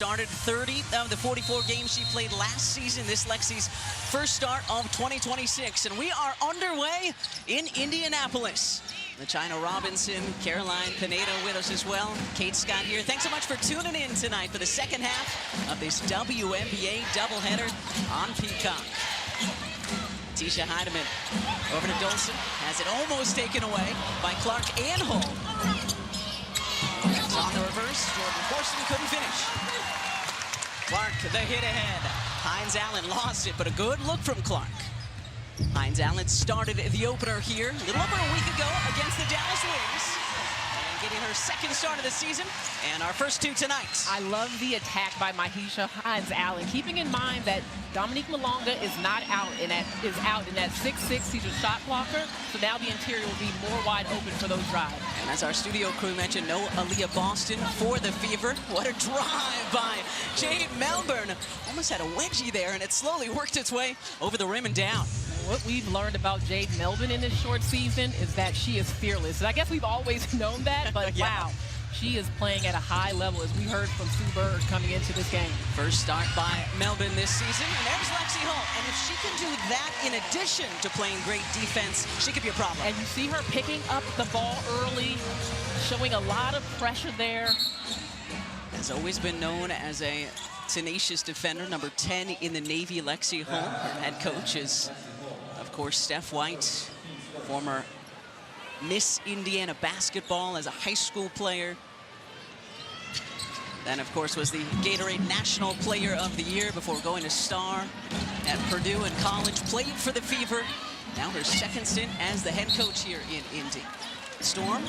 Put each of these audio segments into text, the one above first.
started 30 of the 44 games she played last season. This Lexi's first start of 2026. And we are underway in Indianapolis. LaChina Robinson, Caroline Pineda with us as well. Kate Scott here. Thanks so much for tuning in tonight for the second half of this WNBA doubleheader on Peacock. Tisha Heidemann over to Dolson. Has it almost taken away by Clark and Hull. It's on the reverse. Jordan Forston couldn't finish. Clark, the hit ahead. Hines Allen lost it, but a good look from Clark. Hines Allen started the opener here a little over a week ago against the Dallas Wings. And getting her second start of the season, and our first two tonight. I love the attack by Mahisha Hines Allen, keeping in mind that Dominique Malonga is out in that 6'6". He's a shot blocker, so now the interior will be more wide open for those drives. And as our studio crew mentioned, no Aaliyah Boston for the Fever. What a drive by Jade Melbourne. Almost had a wedgie there, and it slowly worked its way over the rim and down. What we've learned about Jade Melbourne in this short season is that she is fearless. And I guess we've always known that, but yeah. Wow, she is playing at a high level, as we heard from Sue Bird coming into this game. First start by Melbourne this season, and there's Lexi Hull. And if she can do that in addition to playing great defense, she could be a problem. And you see her picking up the ball early, showing a lot of pressure there. Has always been known as a tenacious defender, number 10 in the Navy. Lexi Hull, her head coach, is of course Steph White, former Miss Indiana basketball as a high school player. Then of course was the Gatorade National Player of the Year before going to star at Purdue in college. Played for the Fever. Now her second stint as the head coach here in Indy. Storm,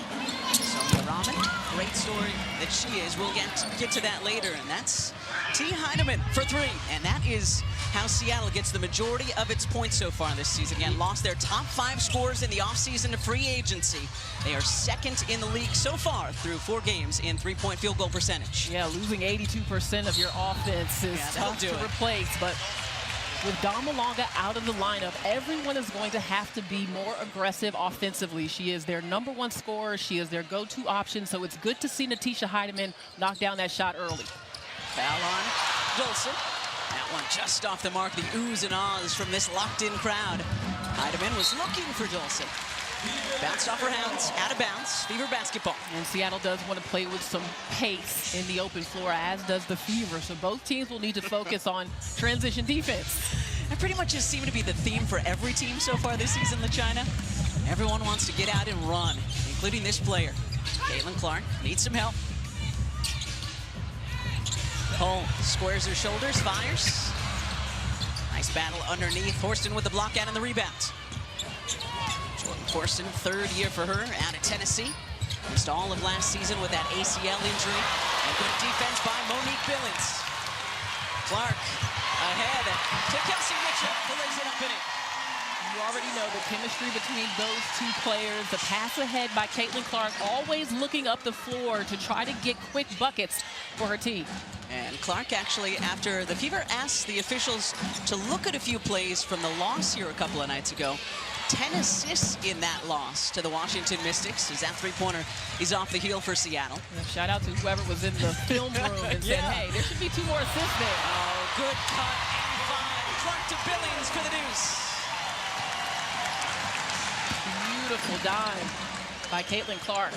Sonia Rahman, great story that she is. We'll get to that later, and that's T. Heidemann for three. And that is how Seattle gets the majority of its points so far this season. Again, lost their top 5 scorers in the offseason to free agency. They are second in the league so far through 4 games in three-point field goal percentage. Yeah, losing 82% of your offense is tough to replace, but with Dom Malonga out of the lineup, everyone is going to have to be more aggressive offensively. She is their #1 scorer. She is their go-to option, so it's good to see Natisha Heidemann knock down that shot early. Foul on Dolson. That one just off the mark. The oohs and ahs from this locked-in crowd. Heidemann was looking for Dolson. Bounced off her hands, out of bounds. Fever basketball. And Seattle does want to play with some pace in the open floor, as does the Fever. So both teams will need to focus on transition defense. That pretty much just seemed to be the theme for every team so far this season, LaChina. Everyone wants to get out and run, including this player. Caitlin Clark needs some help. Hull squares her shoulders, fires. Nice battle underneath. Forston with the block out and the rebound. Jordan Forston, 3rd year for her, out of Tennessee. Missed all of last season with that ACL injury. And good defense by Monique Billings. Clark ahead to Kelsey Mitchell, who lays it up in it. You already know the chemistry between those two players. The pass ahead by Caitlin Clark, always looking up the floor to try to get quick buckets for her team. And Clark actually, after the Fever asked the officials to look at a few plays from the loss here a couple of nights ago, 10 assists in that loss to the Washington Mystics, as that three-pointer is off the heel for Seattle. And shout out to whoever was in the film room and said, hey, there should be 2 more assists there. Oh, good cut and 5. Clark to Billings for the deuce. Beautiful dime by Caitlin Clark.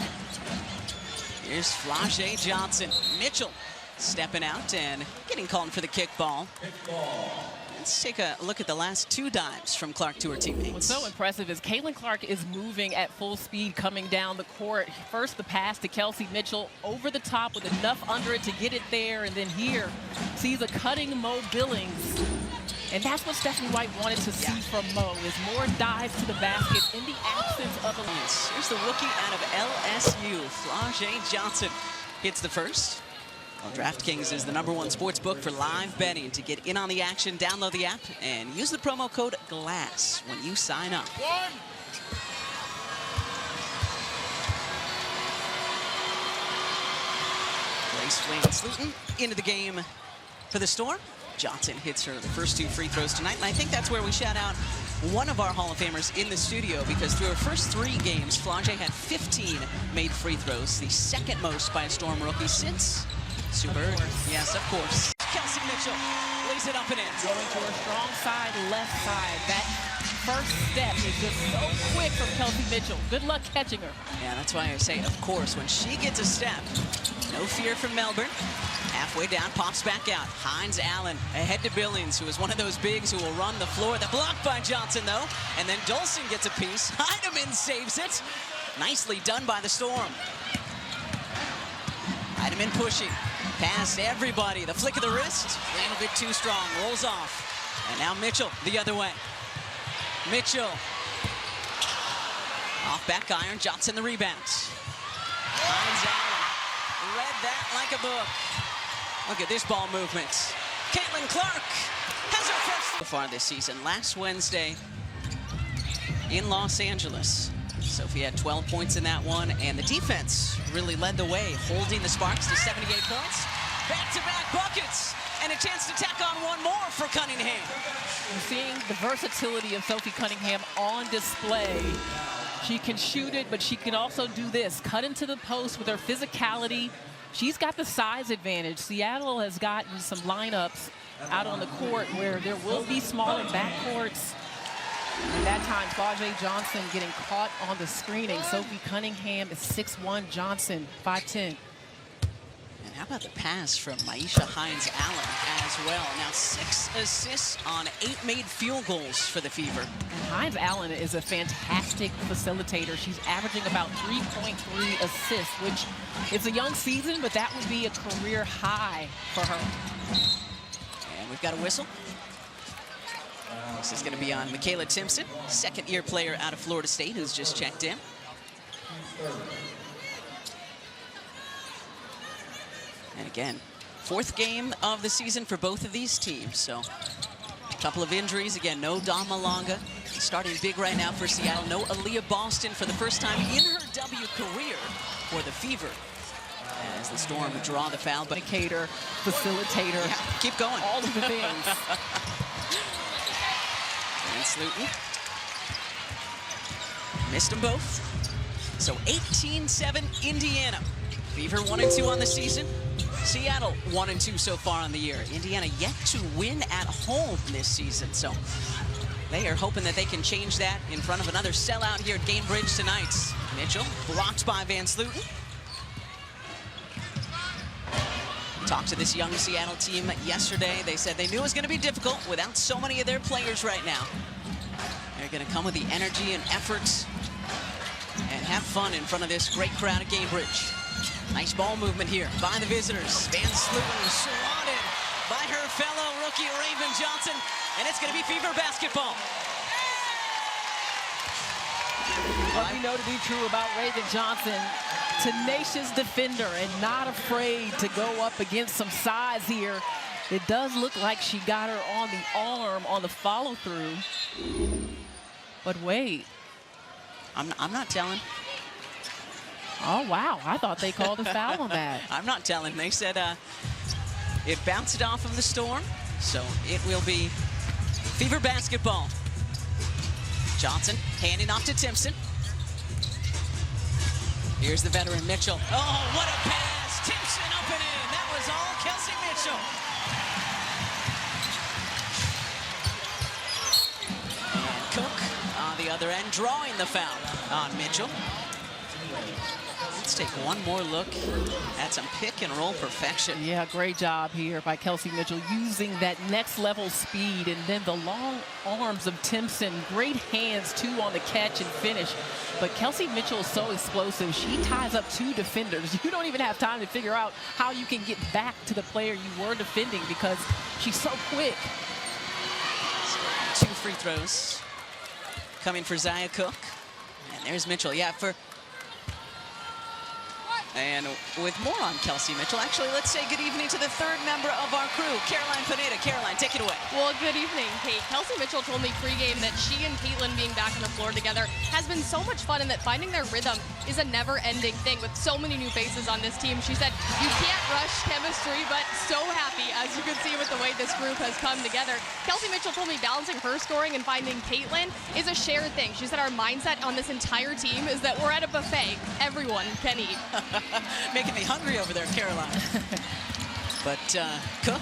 Here's Flau'jae Johnson. Mitchell stepping out and getting called for the kickball. Let's take a look at the last 2 dimes from Clark to her teammates. What's so impressive is Caitlin Clark is moving at full speed coming down the court. First the pass to Kelsey Mitchell over the top with enough under it to get it there, and then here sees a cutting Mo Billings. And that's what Stephanie White wanted to see from Mo, is more dives to the basket in the absence of a... Here's the rookie out of LSU, Flau'jae Johnson. Hits the first. Well, DraftKings is the #1 sports book for live betting. To get in on the action, download the app and use the promo code GLASS when you sign up. Grace Flamen-Slutin into the game for the Storm. Johnson hits her the first 2 free throws tonight, and I think that's where we shout out one of our Hall of Famers in the studio, because through her first 3 games, Flau'jae had 15 made free throws, the 2nd most by a Storm rookie since Super. Yes, of course. Kelsey Mitchell lays it up and in. Going to her strong side, left side. That first step is just so quick from Kelsey Mitchell. Good luck catching her. Yeah, that's why I say, of course, when she gets a step, no fear from Melbourne. Halfway down, pops back out. Hines Allen ahead to Billings, who is one of those bigs who will run the floor. The block by Johnson, though. And then Dolson gets a piece. Heidemann saves it. Nicely done by the Storm. Heidemann pushing. Past everybody. The flick of the wrist. A little bit too strong. Rolls off. And now Mitchell the other way. Mitchell. Off back iron. Johnson the rebounds. Hines Allen read that like a book. Look at this ball movement. Caitlin Clark has her first so far this season. Last Wednesday in Los Angeles. Sophie had 12 points in that one, and the defense really led the way, holding the Sparks to 78 points. Back-to-back buckets, and a chance to tack on one more for Cunningham. You're seeing the versatility of Sophie Cunningham on display. She can shoot it, but she can also do this, cut into the post with her physicality. She's got the size advantage. Seattle has gotten some lineups out on the court where there will be smaller backcourts. And that time, Claudia Johnson getting caught on the screening. Sophie Cunningham is 6'1", Johnson 5'10". And how about the pass from Maisha Hines Allen as well? Now 6 assists on 8 made field goals for the Fever. And Hines Allen is a fantastic facilitator. She's averaging about 3.3 assists, which is a young season, but that would be a career high for her. And we've got a whistle. This is going to be on Michaela Timpson, second-year player out of Florida State, who's just checked in. And again, 4th game of the season for both of these teams. So a couple of injuries. Again, no Dawn Malonga starting big right now for Seattle. No Aaliyah Boston for the first time in her W career for the Fever. As the Storm draw the foul. But Indicator, facilitator. Yeah, keep going. All of the things. And Slutin missed them both. So 18-7 Indiana. Fever 1-2 on the season. Seattle 1-2 so far on the year. Indiana yet to win at home this season. So they are hoping that they can change that in front of another sellout here at Gamebridge tonight. Mitchell blocked by Van Sluten. Talked to this young Seattle team yesterday. They said they knew it was going to be difficult without so many of their players right now. They're going to come with the energy and effort and have fun in front of this great crowd at Gamebridge. Nice ball movement here by the visitors. Van Sluten swatted by her fellow rookie Raven Johnson, and it's going to be Fever basketball. What we know to be true about Raven Johnson, tenacious defender and not afraid to go up against some size here. It does look like she got her on the arm on the follow-through. But wait. I'm not telling. Oh, wow. I thought they called a foul on that. I'm not telling. They said it bounced off of the Storm, so it will be Fever basketball. Johnson handing off to Timpson. Here's the veteran Mitchell. Oh, what a pass. Timpson up and in. That was all Kelsey Mitchell. And Cook on the other end drawing the foul on Mitchell. Let's take one more look at some pick and roll perfection. Yeah, great job here by Kelsey Mitchell using that next level speed, and then the long arms of Timpson. Great hands too on the catch and finish. But Kelsey Mitchell is so explosive. She ties up 2 defenders. You don't even have time to figure out how you can get back to the player you were defending because she's so quick. 2 free throws coming for Zaya Cook. And there's Mitchell. Yeah, and with more on Kelsey Mitchell, actually, let's say good evening to the 3rd member of our crew, Caroline Pineda. Caroline, take it away. Well, good evening, Kate. Kelsey Mitchell told me pregame that she and Caitlin being back on the floor together has been so much fun and that finding their rhythm is a never-ending thing with so many new faces on this team. She said, you can't rush chemistry, but so happy, as you can see with the way this group has come together. Kelsey Mitchell told me balancing her scoring and finding Caitlin is a shared thing. She said our mindset on this entire team is that we're at a buffet. Everyone can eat. Making me hungry over there, Caroline. But Cook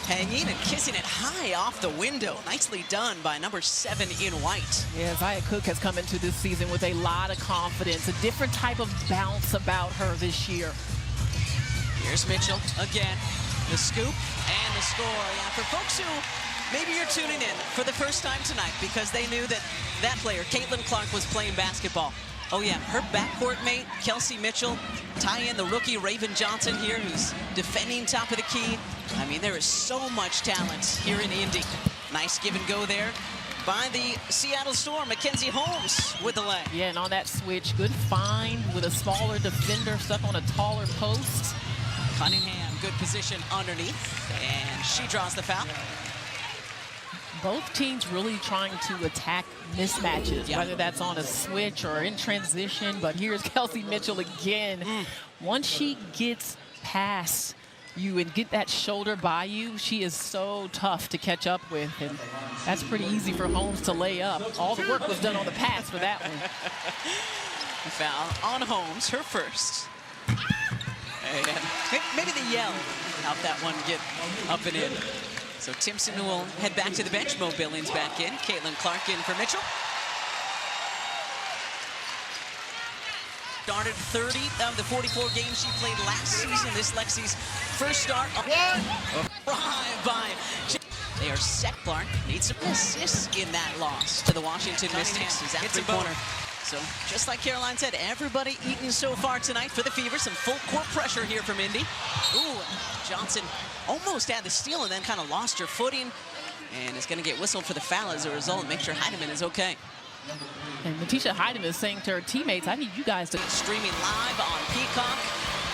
hanging and kissing it high off the window. Nicely done by number 7 in white. Yeah, Zia Cook has come into this season with a lot of confidence, a different type of bounce about her this year. Here's Mitchell again. The scoop and the score. Yeah, for folks who maybe you're tuning in for the first time tonight because they knew that that player, Caitlin Clark, was playing basketball. Oh yeah, her backcourt mate, Kelsey Mitchell, tie in the rookie Raven Johnson here, who's defending top of the key. I mean, there is so much talent here in Indy. Nice give and go there by the Seattle Storm. Mackenzie Holmes with the leg. Yeah, and on that switch, good find with a smaller defender stuck on a taller post. Cunningham, good position underneath, and she draws the foul. Both teams really trying to attack mismatches, yeah, whether that's on a switch or in transition. But here's Kelsey Mitchell again. Once she gets past you and get that shoulder by you, she is so tough to catch up with. And that's pretty easy for Holmes to lay up. All the work was done on the pass for that one. Foul on Holmes, her first. And maybe the yell helped that one get up and in. So Timpson will head back to the bench. Mo Billings back in. Caitlin Clark in for Mitchell. Started 30 of the 44 games she played last season. This Lexi's first start. By they are set. Clark needs some assists in that loss to the Washington Mystics. It's a corner. So just like Caroline said, everybody eating so far tonight for the Fever. Some full court pressure here from Indy. Ooh, Johnson almost had the steal and then kind of lost her footing and is going to get whistled for the foul as a result. Make sure Heidemann is okay. And Matisha Heidemann is saying to her teammates, I need you guys to... Streaming live on Peacock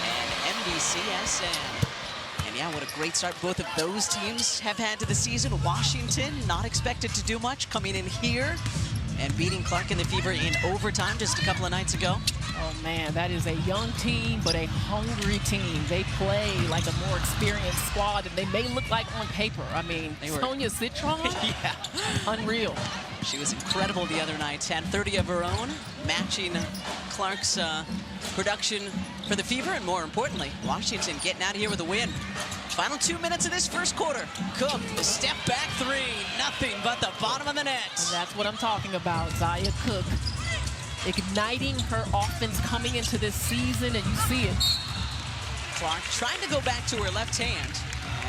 and NBCSN. And yeah, what a great start both of those teams have had to the season. Washington, not expected to do much, coming in here and beating Clark and the Fever in overtime just a couple of nights ago. Oh man, that is a young team, but a hungry team. They play like a more experienced squad than they may look like on paper. I mean, Sonia Citron, yeah, unreal. She was incredible the other night. Had 30 of her own, matching Clark's production for the Fever, and more importantly, Washington getting out of here with a win. Final 2 minutes of this first quarter. Cook, the step back three, nothing but the bottom of the net. And that's what I'm talking about, Zia Cook. Igniting her offense coming into this season, and you see it. Clark trying to go back to her left hand,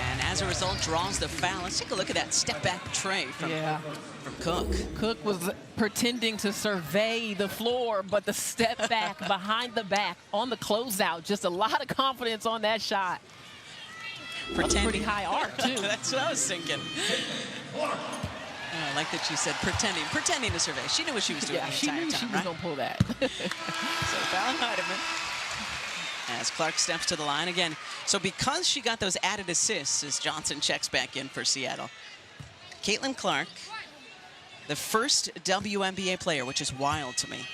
and as a result draws the foul. Let's take a look at that step back tray from Cook. Cook was pretending to survey the floor, but the step back behind the back on the closeout, just a lot of confidence on that shot. Pretty high arc too. That's what I was thinking. I like that she said pretending to survey. She knew what she was doing the entire time, she was gonna pull that. So foul Heidemann as Clark steps to the line again. So because she got those added assists as Johnson checks back in for Seattle, Caitlin Clark, the first WNBA player, which is wild to me.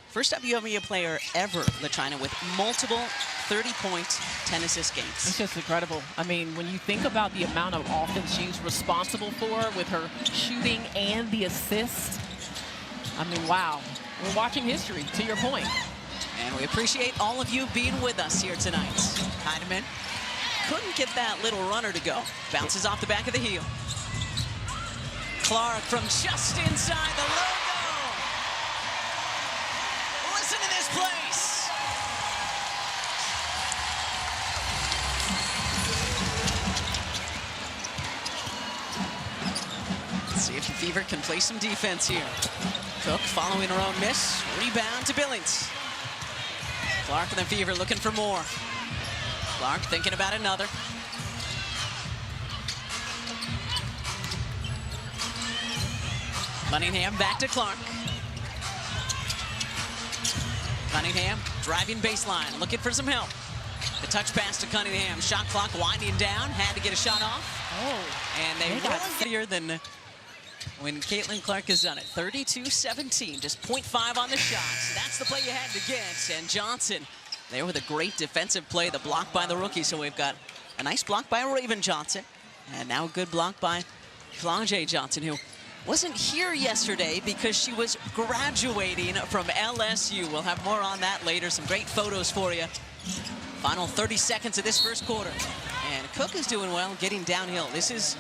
First WNBA player ever, LaChina, with multiple 30-point, 10-assist games. It's just incredible. I mean, when you think about the amount of offense she's responsible for with her shooting and the assists, I mean, wow. We're watching history, to your point. And we appreciate all of you being with us here tonight. Heidemann couldn't get that little runner to go. Bounces off the back of the heel. Clark from just inside the logo. Listen to this place. Let's see if the Fever can play some defense here. Cook following her own miss. Rebound to Billings. Clark and the Fever looking for more. Clark thinking about another. Cunningham back to Clark. Cunningham driving baseline, looking for some help. The touch pass to Cunningham. Shot clock winding down. Had to get a shot off. Oh. And they got heavier than when Caitlin Clark has done it. 32-17, just 0.5 on the shot. That's the play you had to get. And Johnson there with a great defensive play, the block by the rookie. So we've got a nice block by Raven Johnson. And now a good block by Flaunger Johnson, who wasn't here yesterday because she was graduating from LSU. We'll have more on that later. Some great photos for you. Final 30 seconds of this first quarter. And Cook is doing well, getting downhill. This is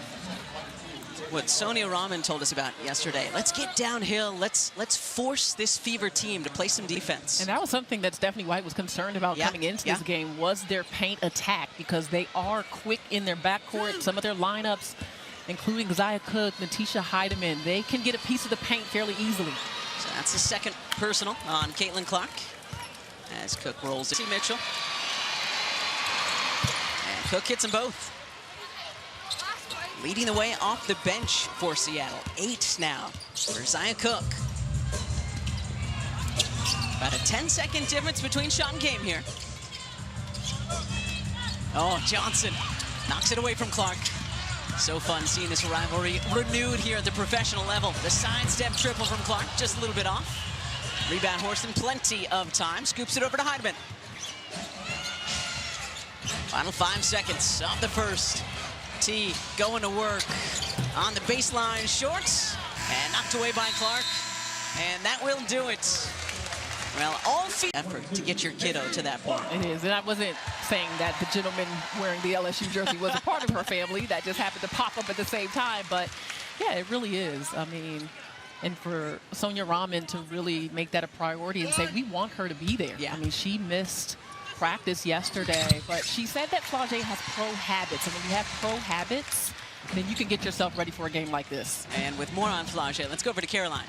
what Sonia Rahman told us about yesterday. Let's get downhill. Let's force this Fever team to play some defense. And that was something that's definitely White was concerned about coming into this game, was their paint attack, because they are quick in their backcourt. Some of their lineups, including Zia Cook, Natisha Heidemann, they can get a piece of the paint fairly easily. So that's the second personal on Caitlin Clark as Cook rolls to Mitchell. And Cook hits them both. Leading the way off the bench for Seattle. 8 now for Zia Cook. About a 10-second difference between shot and game here. Oh, Johnson knocks it away from Clark. So fun seeing this rivalry renewed here at the professional level. The sidestep triple from Clark, just a little bit off. Rebound Horston, plenty of time. Scoops it over to Heidemann. Final 5 seconds of the first. T going to work on the baseline, shorts, and knocked away by Clark. And that will do it. Well, all effort to get your kiddo to that point. It is, and I wasn't saying that the gentleman wearing the LSU jersey was a part of her family. That just happened to pop up at the same time. But yeah, it really is. I mean, and for Sonia Rahman to really make that a priority and say, we want her to be there. Yeah. I mean, she missed practice yesterday, but she said that Flau'jae has pro habits, and when you have pro habits, then you can get yourself ready for a game like this. And with more on Flau'jae, let's go over to Caroline.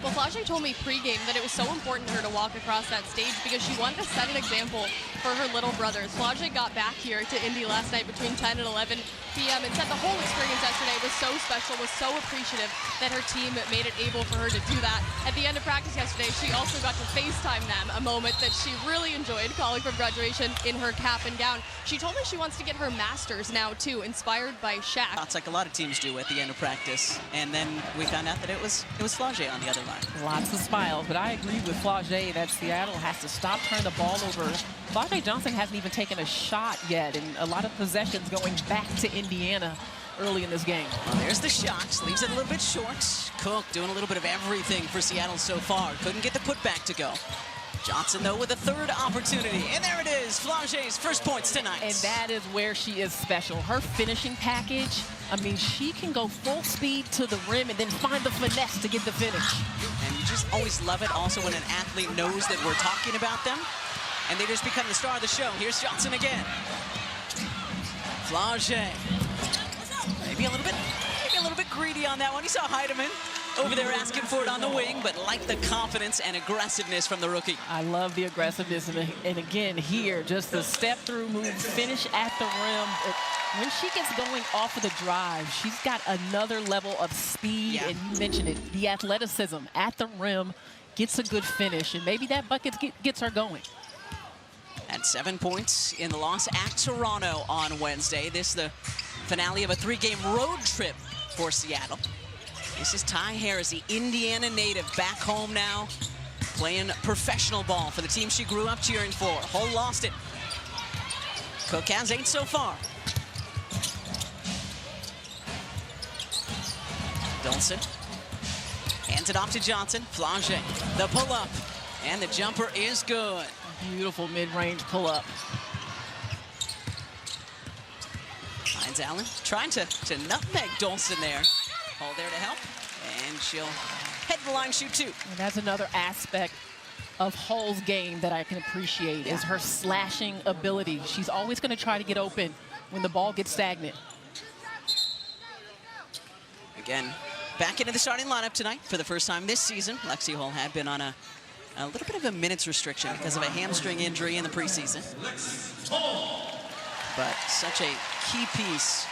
Well, Flau'jae told me pregame that it was so important to her to walk across that stage because she wanted to set an example for her little brothers. Flau'jae got back here to Indy last night between 10 and 11 p.m. and said the whole experience yesterday was so special, was so appreciative that her team made it able for her to do that. At the end of practice yesterday, she also got to FaceTime them, a moment that she really enjoyed, calling from graduation in her cap and gown. She told me she wants to get her master's now, too, inspired by Shaq. It's like a lot of teams do at the end of practice. And then we found out that it was Flau'jae on the other line. Lots of smiles, but I agree with Flau'jae that Seattle has to stop turning the ball over. Flau'jae Johnson hasn't even taken a shot yet, and a lot of possessions going back to Indiana early in this game. Well, there's the shot, leaves it a little bit short. Cook doing a little bit of everything for Seattle so far. Couldn't get the putback to go. Johnson, though, with a third opportunity. And there it is, Flau'jae's first points tonight. And that is where she is special. Her finishing package, I mean, she can go full speed to the rim and then find the finesse to get the finish. And you just always love it also when an athlete knows that we're talking about them and they just become the star of the show. Here's Johnson again. Flau'jae. Maybe a little bit greedy on that one. He saw Heidemann over there asking for it on the wing, but like the confidence and aggressiveness from the rookie. I love the aggressiveness, and again here, just the step-through move, finish at the rim. When she gets going off of the drive, she's got another level of speed, and you mentioned it, the athleticism at the rim, gets a good finish, and maybe that bucket gets her going. At 7 points in the loss at Toronto on Wednesday. This is the finale of a 3-game road trip for Seattle. This is Ty Harris, the Indiana native, back home now, playing professional ball for the team she grew up cheering for. Hull lost it. Cook has 8 so far. Dolson hands it off to Johnson. Flau'jae, the pull-up, and the jumper is good. Beautiful mid-range pull-up. Finds Allen trying to nutmeg Dolson there. Hall there to help, and she'll head to the line, shoot 2. And that's another aspect of Hull's game that I can appreciate, is her slashing ability. She's always going to try to get open when the ball gets stagnant. Again, back into the starting lineup tonight for the first time this season. Lexi Hull had been on a little bit of a minutes restriction because of a hamstring injury in the preseason. But such a key piece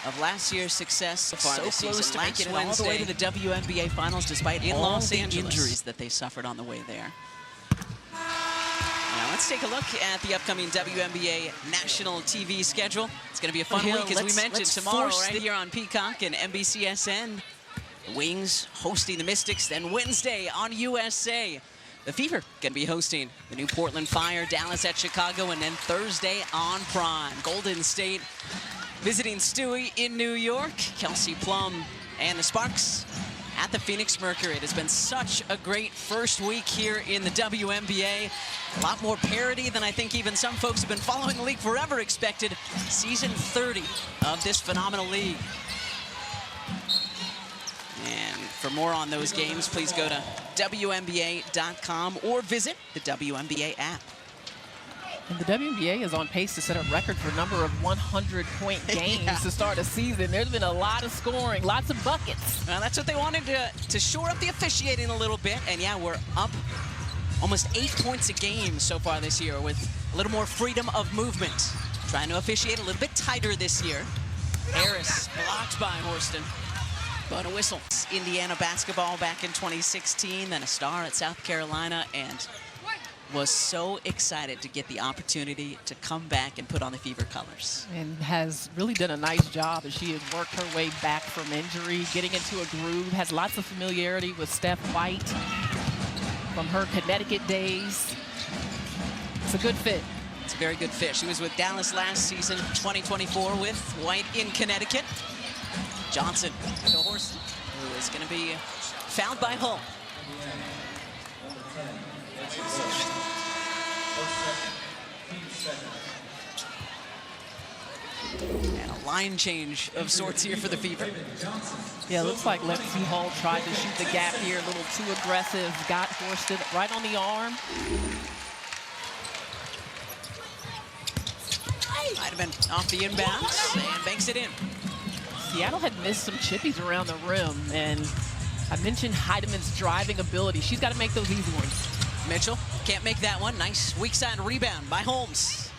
of last year's success so far this season. So close to making it all the way to the WNBA Finals despite all the injuries that they suffered on the way there. Now let's take a look at the upcoming WNBA national TV schedule. It's going to be a fun week, as we mentioned, tomorrow right here on Peacock and NBCSN. The Wings hosting the Mystics, then Wednesday on USA. The Fever going to be hosting the new Portland Fire, Dallas at Chicago, and then Thursday on Prime. Golden State visiting Stewie in New York. Kelsey Plum and the Sparks at the Phoenix Mercury. It has been such a great first week here in the WNBA. A lot more parity than I think even some folks have been following the league forever expected. Season 30 of this phenomenal league. And for more on those games, please go to WNBA.com or visit the WNBA app. And the WNBA is on pace to set a record for number of 100-point games to start a season. There's been a lot of scoring, lots of buckets. Well, that's what they wanted to shore up the officiating a little bit. And yeah, we're up almost 8 points a game so far this year with a little more freedom of movement. Trying to officiate a little bit tighter this year. Harris blocked by Horston. But a whistle. Indiana basketball back in 2016, then a star at South Carolina, and was so excited to get the opportunity to come back and put on the Fever colors. And has really done a nice job as she has worked her way back from injury, getting into a groove, has lots of familiarity with Steph White from her Connecticut days. It's a good fit. It's a very good fit. She was with Dallas last season, 2024 with White in Connecticut. Johnson to Horston, who is going to be fouled by Hull. And a line change of sorts here for the Fever. Yeah, looks like Lexi Hull tried to shoot the gap here, a little too aggressive, got Horston right on the arm. Might have been off the inbounds and banks it in. Seattle had missed some chippies around the rim, and I mentioned Heidemann's driving ability. She's got to make those easy ones. Mitchell can't make that one. Nice weak side rebound by Holmes.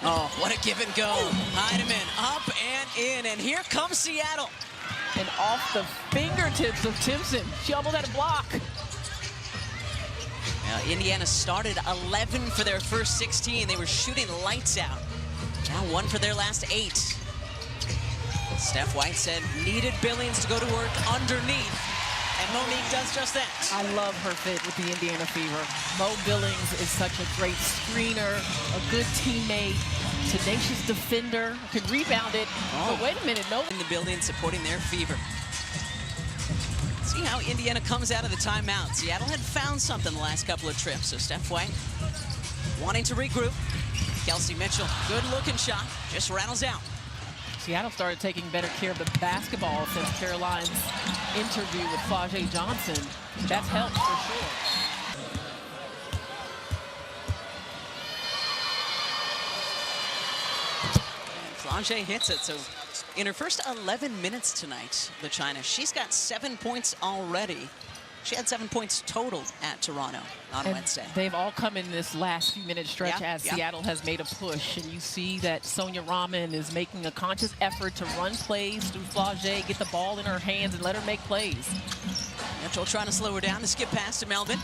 Oh, what a give and go. Heidemann up and in, and here comes Seattle. And off the fingertips of Timpson. She almost had a block. Now, Indiana started 11 for their first 16. They were shooting lights out. Now 1 for their last 8. Steph White said needed Billings to go to work underneath, and Monique does just that. I love her fit with the Indiana Fever. Mo Billings is such a great screener, a good teammate, tenacious defender, can rebound it. Oh. But wait a minute, no. In the building supporting their Fever. See how Indiana comes out of the timeout. Seattle had found something the last couple of trips, so Steph White wanting to regroup. Kelsey Mitchell, good looking shot, just rattles out. Seattle started taking better care of the basketball since Caroline's interview with Flau'jae Johnson. That's helped for sure. And Flau'jae hits it, so in her first 11 minutes tonight, the China, she's got 7 points already. She had 7 points total at Toronto on Wednesday. They've all come in this last few minute stretch as Yeah. Seattle has made a push. And you see that Sonia Rahman is making a conscious effort to run plays through Flau'jae, get the ball in her hands and let her make plays. Mitchell trying to slow her down. The skip pass to Melvin.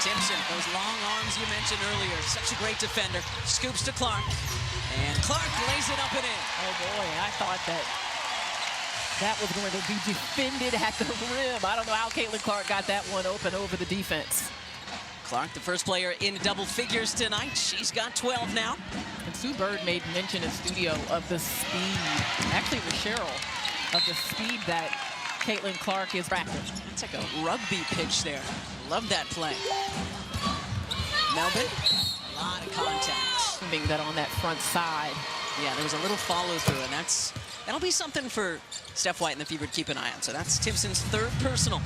Timpson, those long arms you mentioned earlier. Such a great defender. Scoops to Clark. And Clark lays it up and in. Oh boy, I thought that was going to be defended at the rim. I don't know how Caitlin Clark got that one open over the defense. Clark, the first player in double figures tonight. She's got 12 now. And Sue Bird made mention in studio of the speed, actually it was Cheryl, of the speed that Caitlin Clark is practicing. It's like a rugby pitch there. Love that play. Melvin, a lot of contact. Being that on that front side. Yeah, there was a little follow through, and that'll be something for Steph White and the Fever to keep an eye on. So that's Timpson's 3rd personal.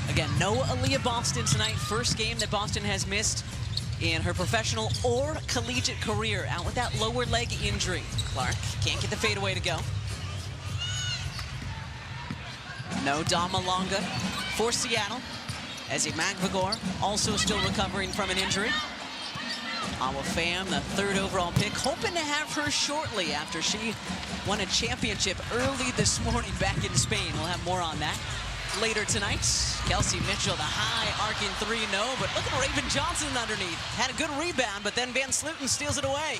Again, no Aaliyah Boston tonight. First game that Boston has missed in her professional or collegiate career, out with that lower leg injury. Clark can't get the fadeaway to go. No Dama Longa for Seattle. Ezzie McVigor also still recovering from an injury. Awa Pham, the 3rd overall pick, hoping to have her shortly after she won a championship early this morning back in Spain. We'll have more on that later tonight. Kelsey Mitchell, the high arcing 3, no, but look at Raven Johnson underneath. Had a good rebound, but then Van Sluten steals it away.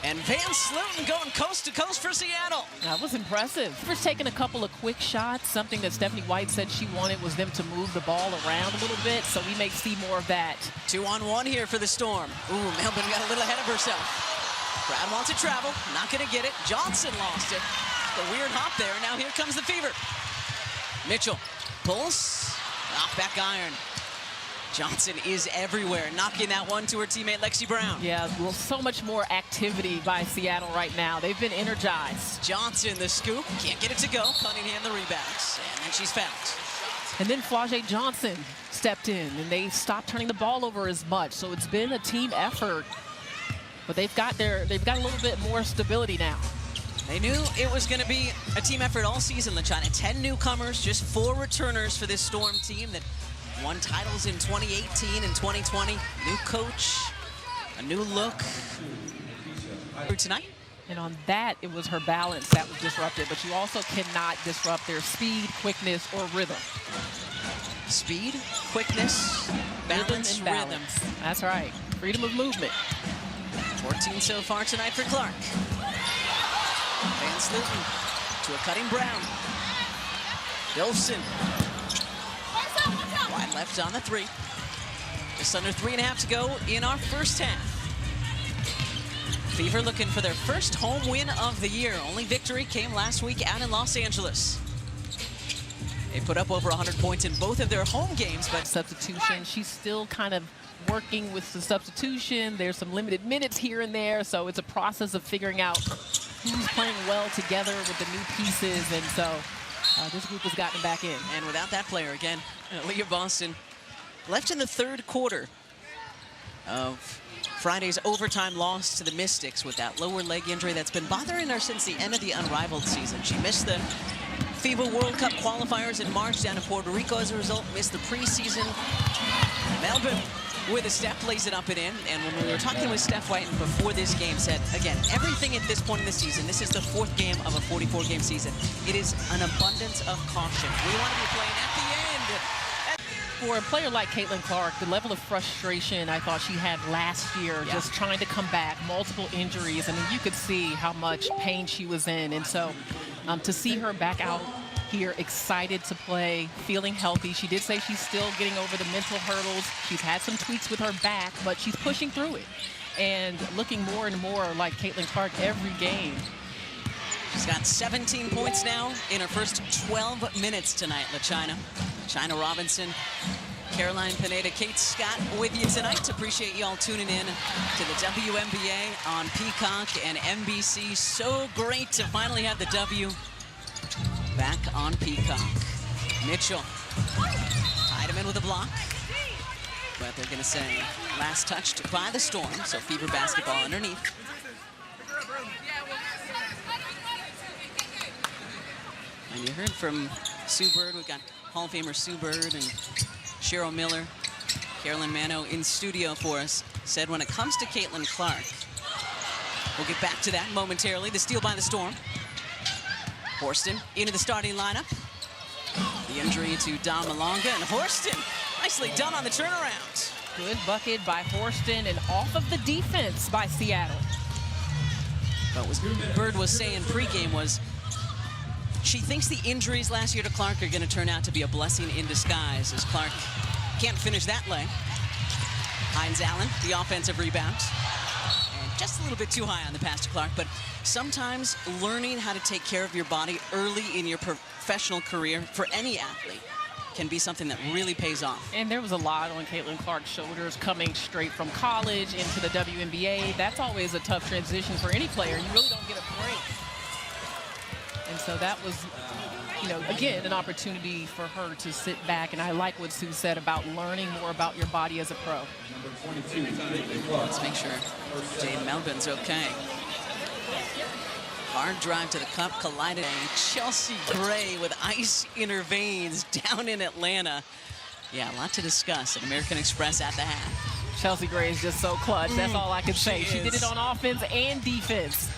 And Van Sluten going coast to coast for Seattle. That was impressive. Fever's taking a couple of quick shots. Something that Stephanie White said she wanted was them to move the ball around a little bit, so we may see more of that. 2-on-1 here for the Storm. Ooh, Melbourne got a little ahead of herself. Brad wants to travel, not gonna get it. Johnson lost it. The weird hop there. Now here comes the Fever. Mitchell pulls. Knockback iron. Johnson is everywhere, knocking that one to her teammate Lexi Brown. Yeah, well, so much more activity by Seattle right now. They've been energized. Johnson, the scoop, can't get it to go. Cunningham, the rebounds, and then she's fouled. And then Flau'jae Johnson stepped in, and they stopped turning the ball over as much. So it's been a team effort, but they've got a little bit more stability now. They knew it was going to be a team effort all season, LaChina. 10 newcomers, just 4 returners for this Storm team that won titles in 2018 and 2020. New coach, a new look. Tonight. And on that, it was her balance that was disrupted, but you also cannot disrupt their speed, quickness, or rhythm. Speed, quickness, balance, rhythm. That's right. Freedom of movement. 14 so far tonight for Clark. Van Sluten to a cutting Brown. Dolson. Wide left on the 3. Just under 3.5 to go in our first half. Fever looking for their first home win of the year. Only victory came last week out in Los Angeles. They put up over 100 points in both of their home games, but substitution, she's still kind of working with the substitution. There's some limited minutes here and there, so it's a process of figuring out who's playing well together with the new pieces, and so this group has gotten back in. And without that player again, Leah Boston left in the 3rd quarter of Friday's overtime loss to the Mystics with that lower leg injury that's been bothering her since the end of the Unrivaled season. She missed the FIBA World Cup qualifiers in March down in Puerto Rico as a result, missed the preseason. Melbourne with a step lays it up and in. And when we were talking with Steph Whiten before this game, said, again, everything at this point in the season, this is the 4th game of a 44-game season. It is an abundance of caution. We want to be playing at the end. For a player like Caitlin Clark, the level of frustration I thought she had last year, just trying to come back, multiple injuries. I mean, you could see how much pain she was in. And so to see her back out here, excited to play, feeling healthy. She did say she's still getting over the mental hurdles. She's had some tweaks with her back, but she's pushing through it and looking more and more like Caitlin Clark every game. She's got 17 points now in her first 12 minutes tonight, LaChina. China Robinson, Caroline Pineda, Kate Scott with you tonight. Appreciate you all tuning in to the WNBA on Peacock and NBC. So great to finally have the W back on Peacock. Mitchell, tied him in with a block. But they're gonna say last touched by the Storm, so Fever basketball underneath. And you heard from Sue Bird. We've got Hall of Famer Sue Bird and Cheryl Miller, Carolyn Mano in studio for us. Said when it comes to Caitlin Clark, we'll get back to that momentarily. The steal by the Storm. Horston into the starting lineup. The injury to Dom Malonga, and Horston nicely done on the turnaround. Good bucket by Horston and off of the defense by Seattle. But what Bird was saying pregame was she thinks the injuries last year to Clark are going to turn out to be a blessing in disguise, as Clark can't finish that leg. Hines Allen, the offensive rebound. And just a little bit too high on the pass to Clark, but sometimes learning how to take care of your body early in your professional career for any athlete can be something that really pays off. And there was a lot on Caitlin Clark's shoulders coming straight from college into the WNBA. That's always a tough transition for any player. You really don't get a break. And so that was, you know, again, an opportunity for her to sit back. And I like what Sue said about learning more about your body as a pro. Let's make sure Jade Melvin's okay. Hard drive to the cup, collided. Chelsea Gray with ice in her veins down in Atlanta. Yeah, a lot to discuss at American Express at the half. Chelsea Gray is just so clutch. That's all I can say. She did it on offense and defense.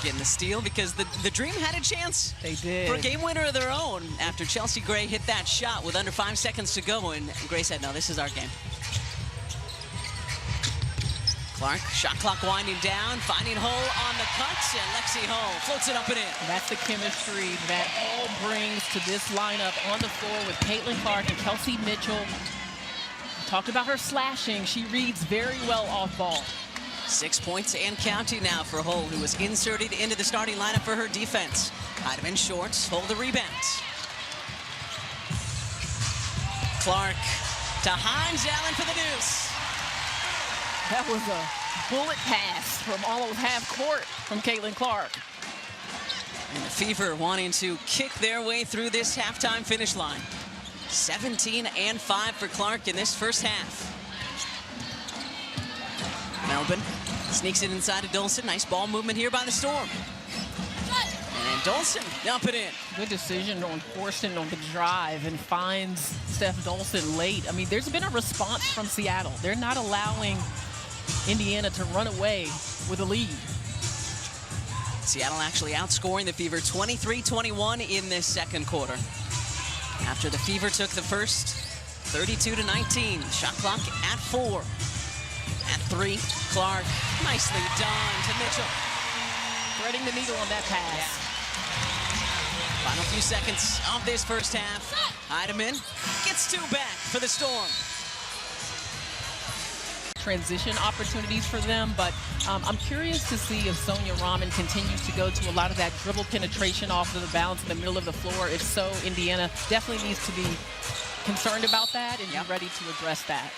Getting the steal because the Dream had a chance. They did. For a game winner of their own after Chelsea Gray hit that shot with under 5 seconds to go, and Gray said, no, this is our game. Clark, shot clock winding down, finding Hull on the cuts, and Lexi Hull floats it up and in. And that's the chemistry that Hull brings to this lineup on the floor with Caitlin Clark and Kelsey Mitchell. We talked about her slashing. She reads very well off ball. 6 points and counting now for Hull, who was inserted into the starting lineup for her defense. Heidemann shorts, hold the rebound. Clark to Hines, Allen for the deuce. That was a bullet pass from almost half court from Caitlin Clark. And the Fever wanting to kick their way through this halftime finish line. 17-5 for Clark in this first half. Melbourne sneaks it inside of Dolson. Nice ball movement here by the Storm. And Dolson dump it in. Good decision on Horston on the drive and finds Steph Dolson late. I mean, there's been a response from Seattle. They're not allowing Indiana to run away with a lead. Seattle actually outscoring the Fever 23-21 in this second quarter. After the Fever took the first, 32-19. Shot clock at 4. At 3, Clark, nicely done to Mitchell. Threading the needle on that pass. Yeah. Final few seconds of this first half. Heidemann gets 2 back for the Storm. Transition opportunities for them, but I'm curious to see if Sonia Rahman continues to go to a lot of that dribble penetration off of the bounce in the middle of the floor. If so, Indiana definitely needs to be concerned about that and be ready to address that.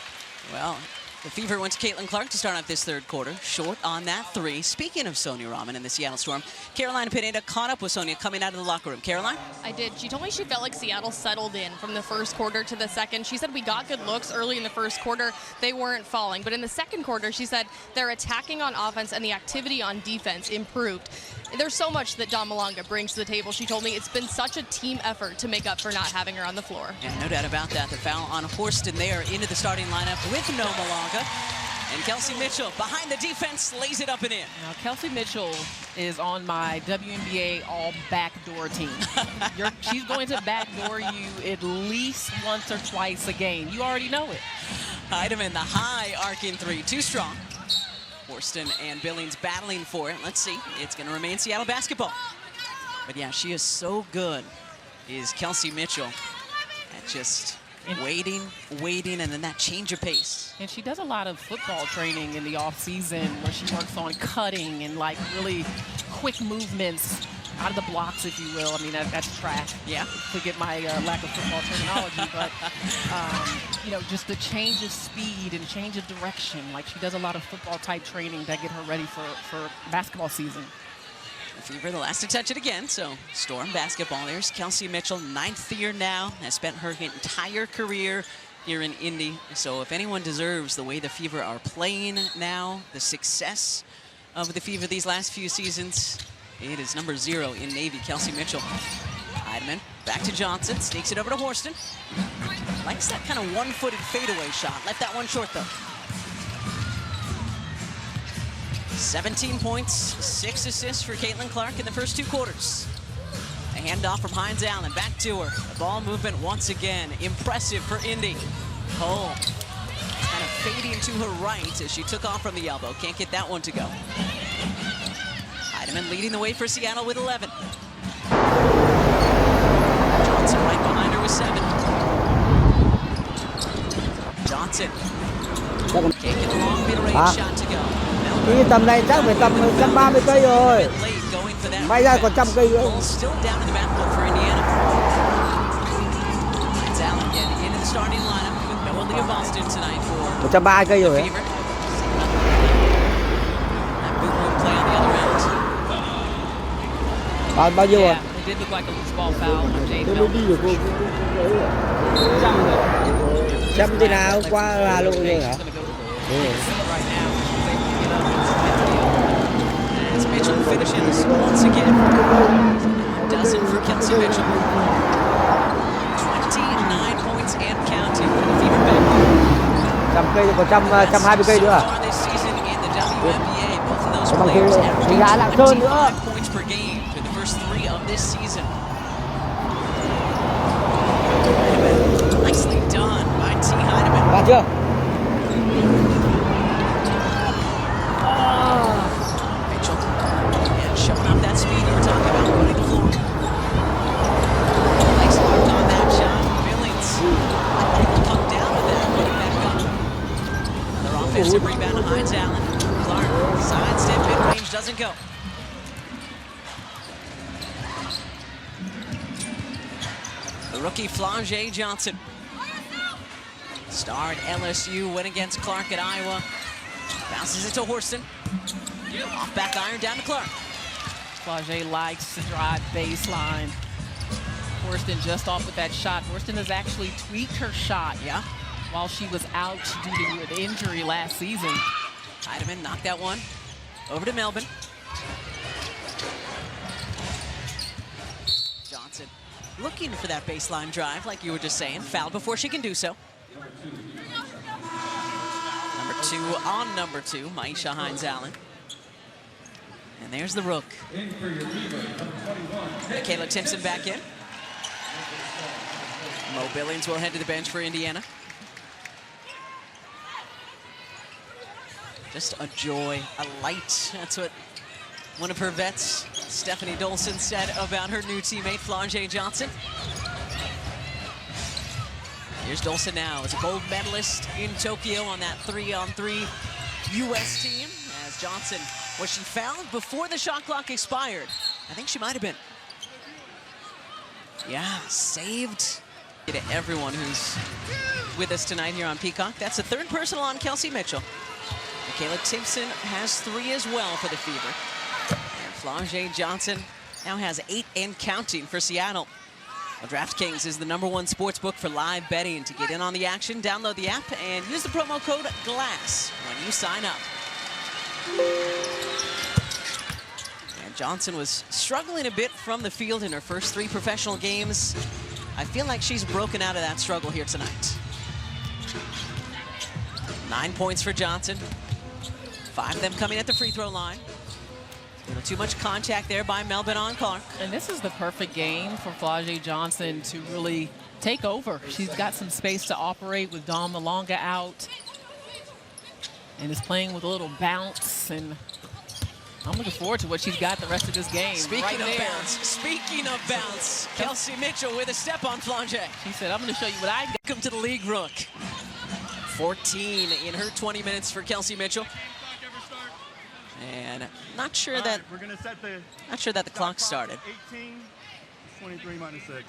Well, the Fever went to Caitlin Clark to start off this third quarter, short on that 3. Speaking of Sonia Rahman and the Seattle Storm, Carolina Pineda caught up with Sonia coming out of the locker room. Caroline? I did. She told me she felt like Seattle settled in from the first quarter to the second. She said we got good looks early in the first quarter. They weren't falling. But in the second quarter, she said they're attacking on offense and the activity on defense improved. There's so much that Dawn Malonga brings to the table. She told me it's been such a team effort to make up for not having her on the floor. Yeah, no doubt about that. The foul on Horston there into the starting lineup with no Malonga. And Kelsey Mitchell behind the defense lays it up and in. Now, Kelsey Mitchell is on my WNBA all backdoor team. She's going to backdoor you at least once or twice a game. You already know it. Heidemann, the high arcing 3, too strong. Horston and Billings battling for it. Let's see. It's going to remain Seattle basketball. But yeah, she is so good, is Kelsey Mitchell, at just waiting, and then that change of pace. And she does a lot of football training in the off season where she works on cutting and like really quick movements out of the blocks, if you will. I mean, that's track. Yeah. Forget my lack of football terminology, but you know, just the change of speed and change of direction. Like, she does a lot of football type training that get her ready for basketball season. The Fever, the last to touch it again, so Storm basketball. There's Kelsey Mitchell, 9th year now, has spent her entire career here in Indy. So if anyone deserves the way the Fever are playing now, the success of the Fever these last few seasons, it is number 0 in Navy, Kelsey Mitchell. Heidemann back to Johnson, sneaks it over to Horston. Likes that kind of one-footed fadeaway shot. Left that one short, though. 17 points, 6 assists for Caitlin Clark in the first 2 quarters. A handoff from Hines Allen, back to her. The ball movement once again, impressive for Indy. Hull kind of fading to her right as she took off from the elbow. Can't get that one to go. Heidemann leading the way for Seattle with 11. Johnson right behind her with 7. Johnson. Can't get a long mid-range shot to go. Đi tầm này chắc phải tầm 130 cây rồi. May ra còn 100 cây nữa. Still down in the backcourt for Indiana. It's Allen getting into the starting lineup with Melody of Boston tonight for 130 cây rồi. That boot room play on the other end. Bao nhiêu rồi? Yeah, it did look like a loose ball foul on Jade Tôi Melton. đi được cô. Chăm thế nào qua Hà Nội rồi hả? Right now, she's able to get up. As Mitchell finishes once again. Dozen for Kelsey Mitchell. 29 points and counting for the Fever backcourt. 100 cây còn 120 cây nữa à? So far this season in the WNBA, both of those Bằng players kia averaging gã Lạng Sơn nữa. 25 points per game through the first 3 of this season. Nicely done by T. Heidemann. Vào chưa? Mitchell, and showing off that speed you were talking about, running the floor. Nice work on that shot. Billings able to come down with that, putting back up. Another offensive rebound to Hines Allen. Clark The rookie Flau'jae Johnson. Star at LSU, went against Clark at Iowa. Bounces it to Horston. Off back iron, down to Clark. Flau'jae likes to drive baseline. Horston just off with that shot. Horston has actually tweaked her shot while she was out due to an injury last season. Heidemann knocked that one over to Melbourne. Johnson looking for that baseline drive, like you were just saying. Fouled before she can do so. Number 2 on number 2, Maisha Hines-Allen. And there's the rook. Kayla Timpson back in. Mo Billings will head to the bench for Indiana. Just a joy, a light. That's what one of her vets, Stephanie Dolson, said about her new teammate, Flau'jae Johnson. Here's Dolson now as a gold medalist in Tokyo on that 3-on-3 U.S. team. As Johnson, was she fouled before the shot clock expired? I think she might have been. Yeah, saved. To everyone who's with us tonight here on Peacock. That's the 3rd personal on Kelsey Mitchell. Kayla Timpson has 3 as well for the Fever. And Flau'jae Johnson now has 8 and counting for Seattle. Well, DraftKings is the #1 sports book for live betting. To get in on the action, download the app and use the promo code GLASS when you sign up. And Johnson was struggling a bit from the field in her first 3 professional games. I feel like she's broken out of that struggle here tonight. 9 points for Johnson. 5 of them coming at the free throw line. A little too much contact there by Melbourne on Clark. And this is the perfect game for Flau'jae Johnson to really take over. She's got some space to operate with Dawn Malonga out. And is playing with a little bounce. And I'm looking forward to what she's got the rest of this game. Speaking of bounce, Kelsey Mitchell with a step on Flau'jae. She said, I'm going to show you what I got. Welcome to the league, rook. 14 in her 20 minutes for Kelsey Mitchell. And not sure that the clock started. 18, 23 minus 6.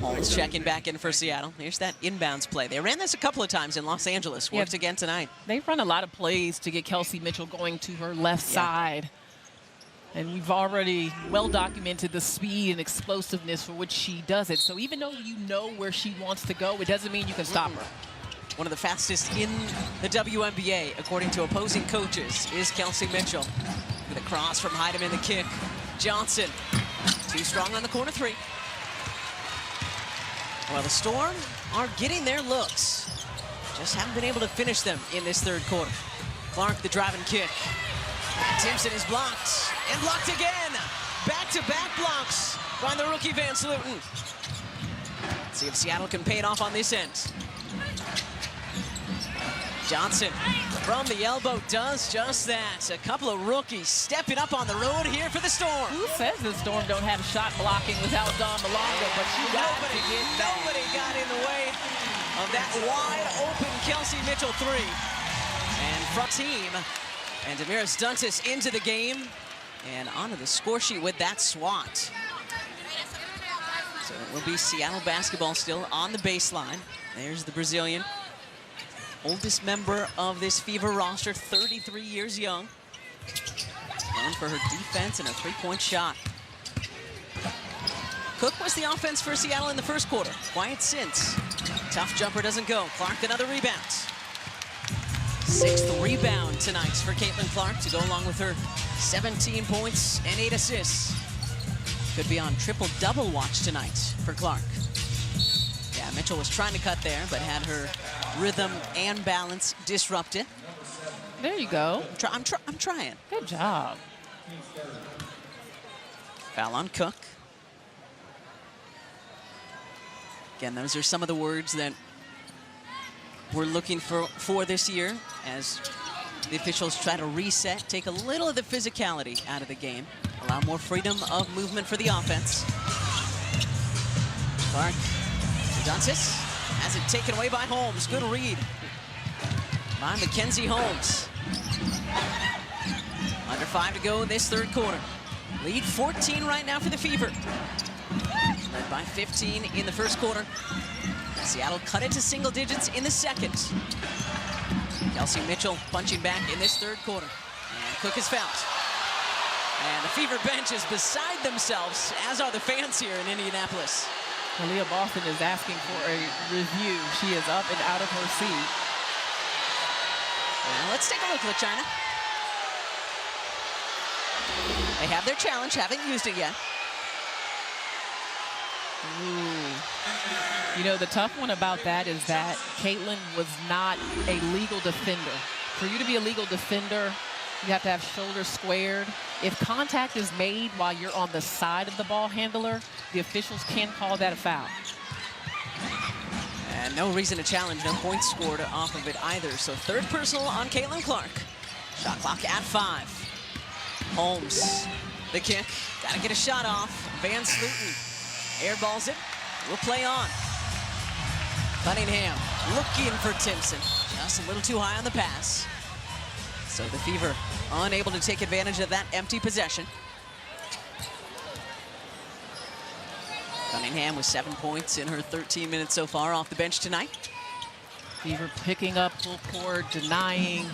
Holmes checking back in for Seattle. Here's that inbounds play. They ran this a couple of times in Los Angeles. Worked again tonight. They run a lot of plays to get Kelsey Mitchell going to her left side. And we've already well documented the speed and explosiveness for which she does it. So even though you know where she wants to go, it doesn't mean you can stop her. One of the fastest in the WNBA, according to opposing coaches, is Kelsey Mitchell. With a cross from Heidemann, the kick. Johnson, too strong on the corner 3. Well, the Storm are getting their looks. Just haven't been able to finish them in this 3rd quarter. Clark, the driving kick. Timpson is blocked, and blocked again. Back-to-back blocks by the rookie Van Sluten. Let's see if Seattle can pay it off on this end. Johnson from the elbow does just that. A couple of rookies stepping up on the road here for the Storm. Who says the Storm don't have shot blocking without Dawn Malonga? But nobody got in the way of that wide open Kelsey Mitchell 3. And front team, and Damaris Duntis into the game and onto the score sheet with that swat. So it will be Seattle basketball still on the baseline. There's the Brazilian. Oldest member of this Fever roster, 33 years young. Known for her defense and a 3-point shot. Cook was the offense for Seattle in the 1st quarter. Quiet since. Tough jumper doesn't go. Clark another rebound. 6th rebound tonight for Caitlin Clark to go along with her 17 points and 8 assists. Could be on triple-double watch tonight for Clark. Yeah, Mitchell was trying to cut there, but had her rhythm and balance disrupted. There you go. I'm trying. Good job. Foul on Cook. Again, those are some of the words that we're looking for this year as the officials try to reset, take a little of the physicality out of the game, allow more freedom of movement for the offense. Clark, Duntis has it taken away by Holmes. Good read by Mackenzie Holmes. Under 5 to go in this 3rd quarter. Lead 14 right now for the Fever. led by 15 in the first quarter. Seattle cut it to single digits in the second. Kelsey Mitchell punching back in this third quarter. And Cook is fouled. And the Fever bench is beside themselves, as are the fans here in Indianapolis. Aaliyah Boston is asking for a review. She is up and out of her seat. Well, let's take a look, LaChina. They have their challenge, haven't used it yet. Ooh. You know, the tough one about that is that Caitlin was not a legal defender. For you to be a legal defender, you have to have shoulders squared. If contact is made while you're on the side of the ball handler, the officials can call that a foul. And no reason to challenge, no points scored off of it either. So third personal on Caitlin Clark. Shot clock at 5. Holmes, the kick, gotta get a shot off. Van Slooten airballs it, will play on. Cunningham looking for Timpson, just a little too high on the pass. So the Fever unable to take advantage of that empty possession. Cunningham with 7 points in her 13 minutes so far off the bench tonight. Fever picking up full court, denying.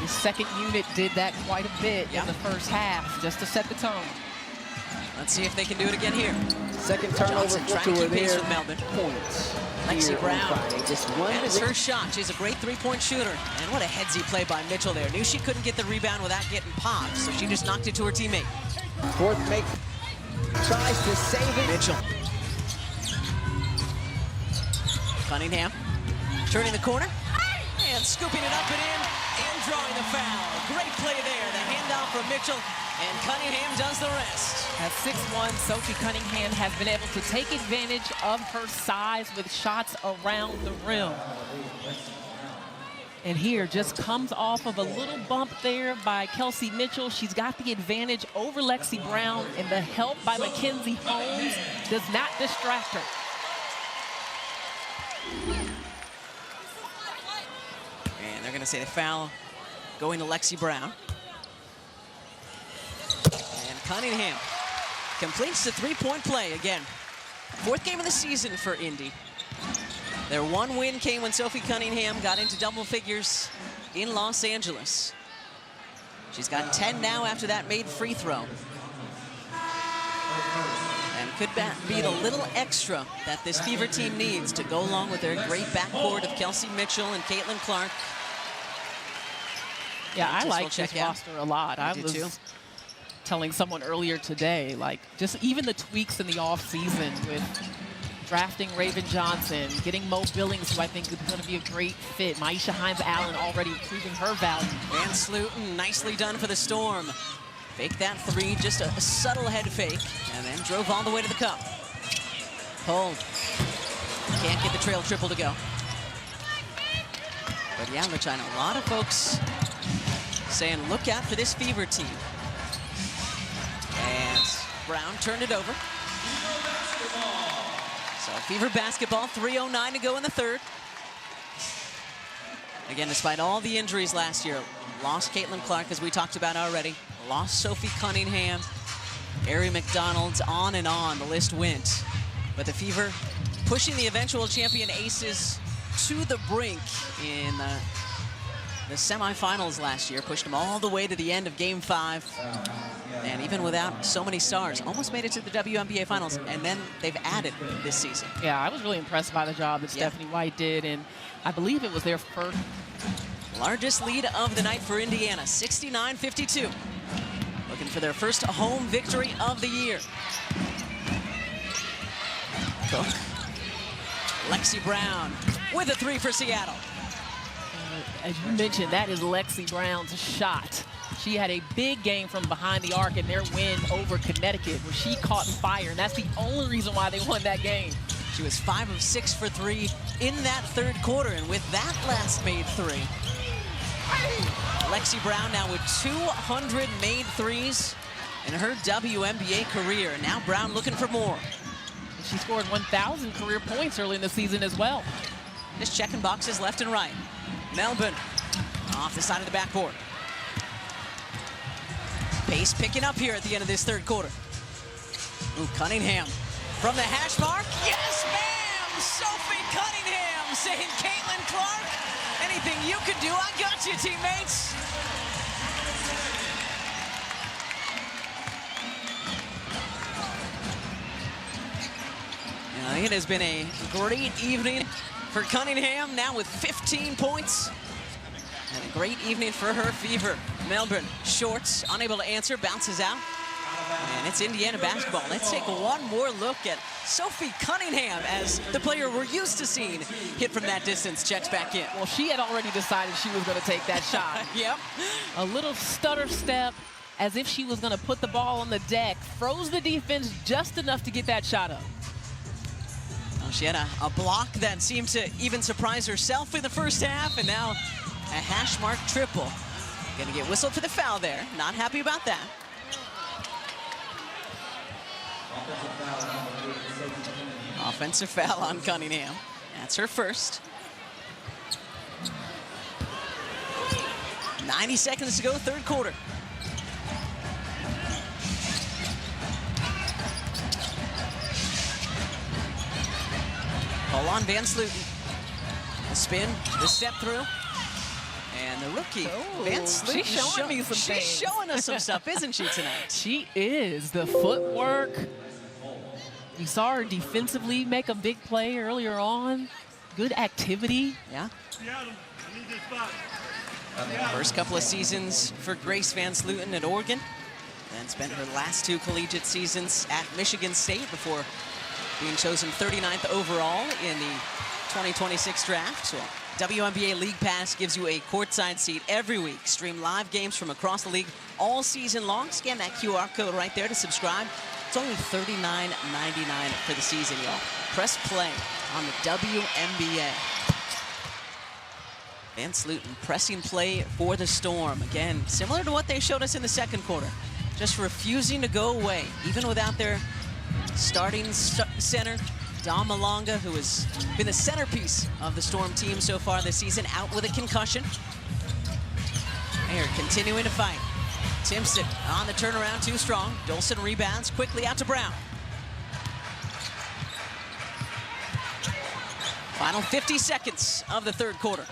The second unit did that quite a bit in the first half, just to set the tone. Let's see if they can do it again here. Second turnover Johnson trying to keep pace with Melbourne. Points. Lexi Brown. Just one. And it's her shot. She's a great three-point shooter. And what a headsy play by Mitchell there. Knew she couldn't get the rebound without getting popped, so she just knocked it to her teammate. Fourth make. Tries to save it. Mitchell. Cunningham turning the corner and scooping it up and in and drawing the foul. Great play there. The handoff from Mitchell, and Cunningham does the rest. At 6'1", Sophie Cunningham has been able to take advantage of her size with shots around the rim. And here just comes off of a little bump there by Kelsey Mitchell. She's got the advantage over Lexi Brown, and the help by Mackenzie Holmes does not distract her. And they're going to say the foul going to Lexi Brown. And Cunningham completes the three-point play again. Fourth game of the season for Indy. Their one win came when Sophie Cunningham got into double figures in Los Angeles. She's got 10 now after that made free throw. And could be the little extra that this Fever team needs to go along with their great backcourt of Kelsey Mitchell and Caitlin Clark. Yeah, I like this roster a lot. I was telling someone earlier today, like, just even the tweaks in the offseason with drafting Raven Johnson, getting Mo Billings, who I think is going to be a great fit. Maisha Hines-Allen already proving her value. Van Slooten, nicely done for the Storm. Fake that three, just a subtle head fake, and then drove all the way to the cup. Hold. Can't get the trail triple to go. But yeah, LaChina, a lot of folks saying, look out for this Fever team. And Brown turned it over. So Fever basketball, 3:09 to go in the third. Again, despite all the injuries last year, lost Caitlin Clark, as we talked about already, lost Sophie Cunningham, Ari McDonald's, on and on, the list went. But the Fever pushing the eventual champion Aces to the brink in the semifinals last year, pushed them all the way to the end of Game 5. And even without so many stars, almost made it to the WNBA Finals, and then they've added this season. Yeah, I was really impressed by the job that Stephanie White did, and I believe it was their first. Largest lead of the night for Indiana, 69-52. Looking for their first home victory of the year. Cook. Lexi Brown with a three for Seattle. As you mentioned, that is Lexi Brown's shot. She had a big game from behind the arc in their win over Connecticut, where she caught fire, and that's the only reason why they won that game. She was 5 of 6 for 3 in that third quarter, and with that last made three, Lexi Brown now with 200 made threes in her WNBA career. And now Brown looking for more. She scored 1,000 career points early in the season as well. Just checking boxes left and right. Melbourne off the side of the backboard. Pace picking up here at the end of this third quarter. Ooh, Cunningham from the hash mark. Yes, ma'am! Sophie Cunningham saying, Caitlin Clark, anything you can do, I got you, teammates. It has been a great evening for Cunningham, now with 15 points. And a great evening for her Fever. Melbourne, shorts, unable to answer, bounces out. And it's Indiana basketball. Let's take one more look at Sophie Cunningham as the player we're used to seeing hit from that distance checks back in. Well, she had already decided she was going to take that shot. Yep. A little stutter step as if she was going to put the ball on the deck. Froze the defense just enough to get that shot up. She had a block that seemed to even surprise herself in the first half, and now a hash mark triple. Gonna get whistled for the foul there. Not happy about that. Offensive foul on Cunningham. That's her first. 90 seconds to go, third quarter. Hold on, Van Sluten. The spin, the step through. And the rookie, Van Sluten. She's showing me some things. She's showing us some stuff, isn't she, tonight? She is. The footwork. You saw her defensively make a big play earlier on. Good activity. Yeah. First couple of seasons for Grace Van Sluten at Oregon. Then spent her last two collegiate seasons at Michigan State before being chosen 39th overall in the 2026 draft. So WNBA League Pass gives you a courtside seat every week. Stream live games from across the league all season long. Scan that QR code right there to subscribe. It's only $39.99 for the season, y'all. Press play on the WNBA. Van Sluten pressing play for the Storm. Again, similar to what they showed us in the second quarter. Just refusing to go away, even without their starting center, Dom Malonga, who has been the centerpiece of the Storm team so far this season, out with a concussion. They're continuing to fight. Timpson on the turnaround, too strong. Dolson rebounds quickly out to Brown. Final 50 seconds of the third quarter.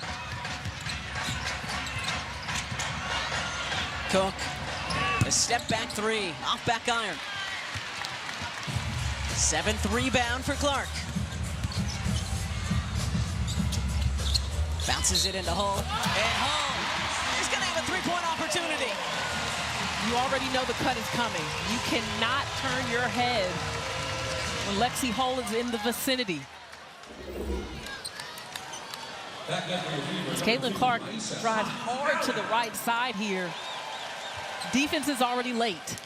Cook, a step back three, off back iron. 7th rebound for Clark. Bounces it into Hull, and Hull is gonna have a three-point opportunity. You already know the cut is coming. You cannot turn your head when Lexi Hull is in the vicinity. As Caitlin Clark drives hard to the right side here. Defense is already late.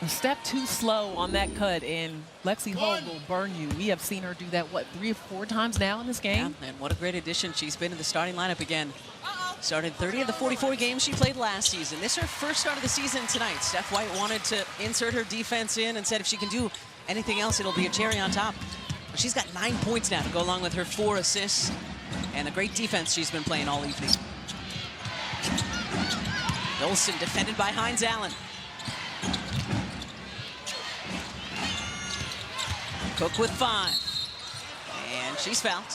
A step too slow on that cut, and Lexi Hull will burn you. We have seen her do that, what, 3 or 4 times now in this game? Yeah, and what a great addition she's been in the starting lineup again. Started 30 of the 44 games she played last season. This is her first start of the season tonight. Steph White wanted to insert her defense in and said if she can do anything else, it'll be a cherry on top. But she's got 9 points now to go along with her 4 assists and the great defense she's been playing all evening. Dolson defended by Hines Allen. Cook with 5. And she's fouled.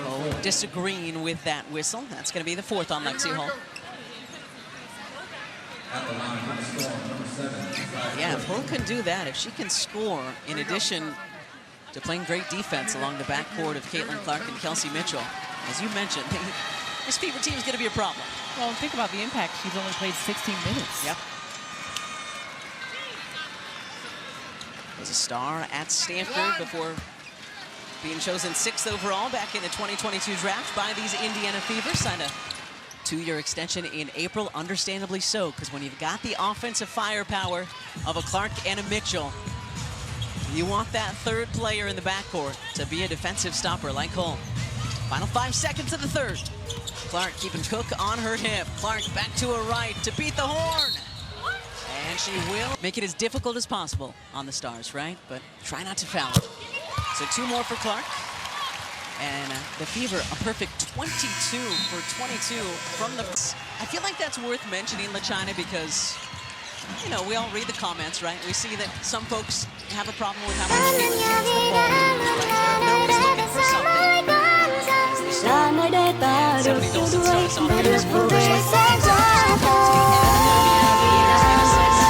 Oh, disagreeing with that whistle. That's going to be the 4th on Lexi Hull. Yeah, if Hull can do that, if she can score in addition to playing great defense along the backcourt of Caitlin Clark and Kelsey Mitchell, as you mentioned, this Fever team is going to be a problem. Well, think about the impact. She's only played 16 minutes. Yep. Was a star at Stanford before being chosen 6th overall back in the 2022 draft by these Indiana Fever. Signed a 2-year extension in April, understandably so, because when you've got the offensive firepower of a Clark and a Mitchell, you want that third player in the backcourt to be a defensive stopper like Hull. Final 5 seconds of the third. Clark keeping Cook on her hip. Clark back to her right to beat the horn. And she will make it as difficult as possible on the Stars, right? But try not to foul. So 2 more for Clark. And the Fever, a perfect 22 for 22 from the... I feel like that's worth mentioning, LaChina, because, you know, we all read the comments, right? We see that some folks have a problem with how much Caitlin takes the ball. Right? They're always looking for something. As the Storm and Stephanie Dolson start us off here this quarter. First leg, games at Kelsey and Leaders in assists.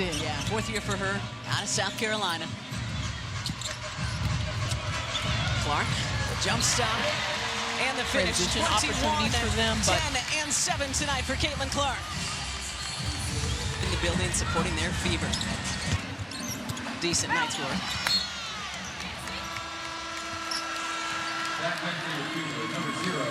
Yeah, fourth year for her out of South Carolina. Clark, jump stop, and the finish. 21 opportunities for them, 10 and 7 tonight for Caitlin Clark. In the building, supporting their Fever. Decent night's work.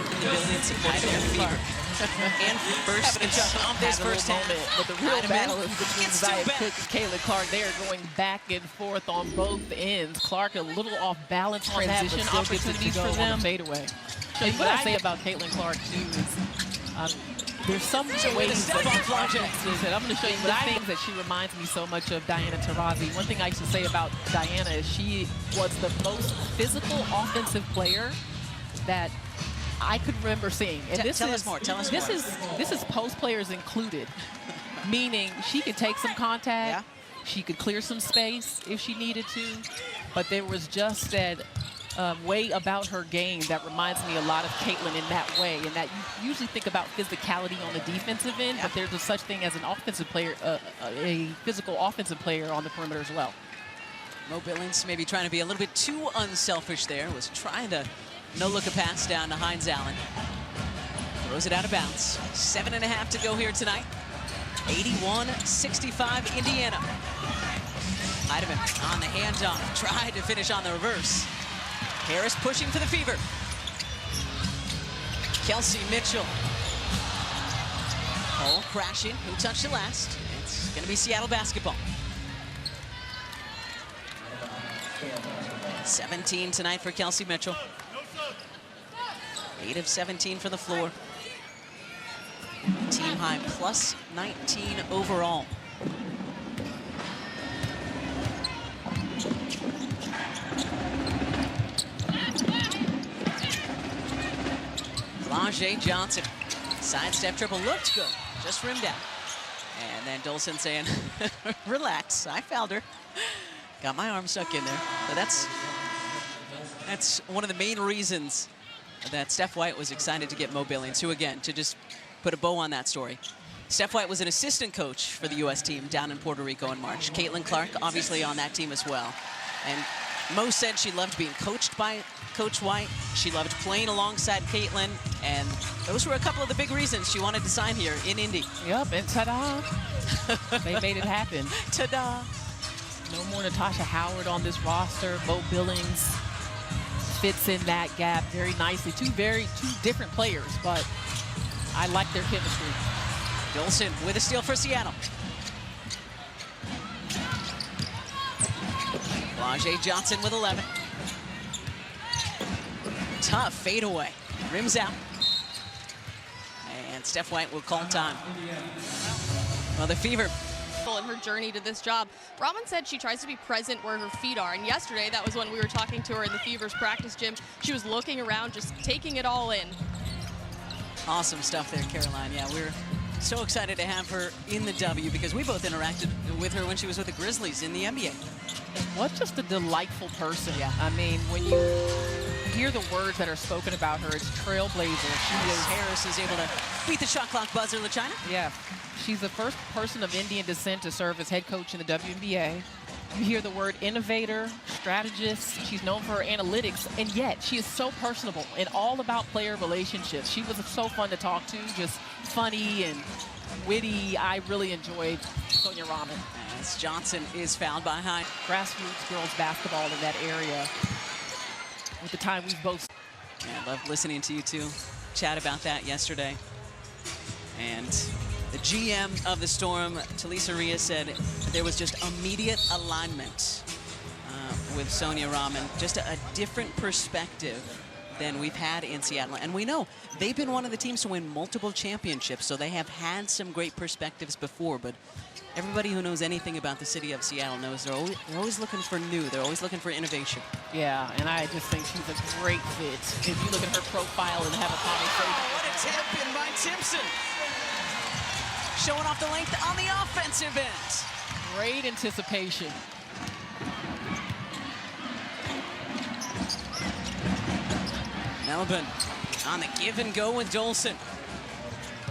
In the building, supporting their Fever. And first on this first half. But the real battle is between Zia Cook and Caitlin Clark. They are going back and forth on both ends. Clark a little off balance on transition opportunities for them. Fadeaway. What I say about Caitlin Clark too is there's some ways that I'm going to show you the things that she reminds me so much of Diana Taurasi. One thing I used to say about Diana is she was the most physical offensive player that I could remember seeing. And tell us more. This is post players included, meaning she could take some contact, she could clear some space if she needed to, but there was just that way about her game that reminds me a lot of Caitlin in that way, and that you usually think about physicality on the defensive end, but there's a such thing as an offensive player, a physical offensive player on the perimeter as well. Mo Billings maybe trying to be a little bit too unselfish there, was trying to no-look a pass down to Hines Allen. Throws it out of bounds. 7.5 to go here tonight. 81-65 Indiana. Heidemann on the handoff. Tried to finish on the reverse. Harris pushing for the Fever. Kelsey Mitchell. Hole crashing. Who touched it last? It's going to be Seattle basketball. 17 tonight for Kelsey Mitchell. 8 of 17 for the floor. Team high plus 19 overall. Lajay Johnson. Sidestep triple looked good. Just rimmed out. And then Dolson saying, relax, I fouled her. Got my arm stuck in there. So that's one of the main reasons that Steph White was excited to get Mo Billings, who, again, to just put a bow on that story. Steph White was an assistant coach for the U.S. team down in Puerto Rico in March. Caitlin Clark, obviously, on that team as well. And Mo said she loved being coached coached by Coach White. She loved playing alongside Caitlin, and those were a couple of the big reasons she wanted to sign here in Indy. Yep, and ta-da, they made it happen. Ta-da. No more Natasha Howard on this roster. Bo Billings fits in that gap very nicely. Two different players, but I like their chemistry. Dolson with a steal for Seattle. Flau'jae Johnson with 11. Tough fadeaway. Rims out. And Steph White will call time. Well, the Fever. In her journey to this job, Rahman said she tries to be present where her feet are. And yesterday, that was when we were talking to her in the Fever's practice gym. She was looking around, just taking it all in. Awesome stuff there, Caroline. Yeah, we're so excited to have her in the W because we both interacted with her when she was with the Grizzlies in the NBA. And what just a delightful person. Yeah. I mean, when you hear the words that are spoken about her, it's trailblazer. Harris is able to beat the shot clock buzzer, LaChina. Yeah, she's the first person of Indian descent to serve as head coach in the WNBA. You hear the word innovator, strategist. She's known for her analytics, and yet she is so personable and all about player relationships. She was so fun to talk to, just funny and witty. I really enjoyed Sonia Rahman. As Johnson is fouled behind. Grassroots girls basketball in that area. With the time we've both. Yeah, I loved listening to you two chat about that yesterday. And the GM of the Storm, Talisa Rhea, said there was just immediate alignment with Sonia Rahman, just a different perspective than we've had in Seattle. And we know they've been one of the teams to win multiple championships, so they have had some great perspectives before, but everybody who knows anything about the city of Seattle knows they're always looking for new. They're always looking for innovation. Yeah, and I just think she's a great fit. If you look at her profile and have a conversation. What a tip in by Timpson. Showing off the length on the offensive end. Great anticipation. Melbourne on the give and go with Dolson.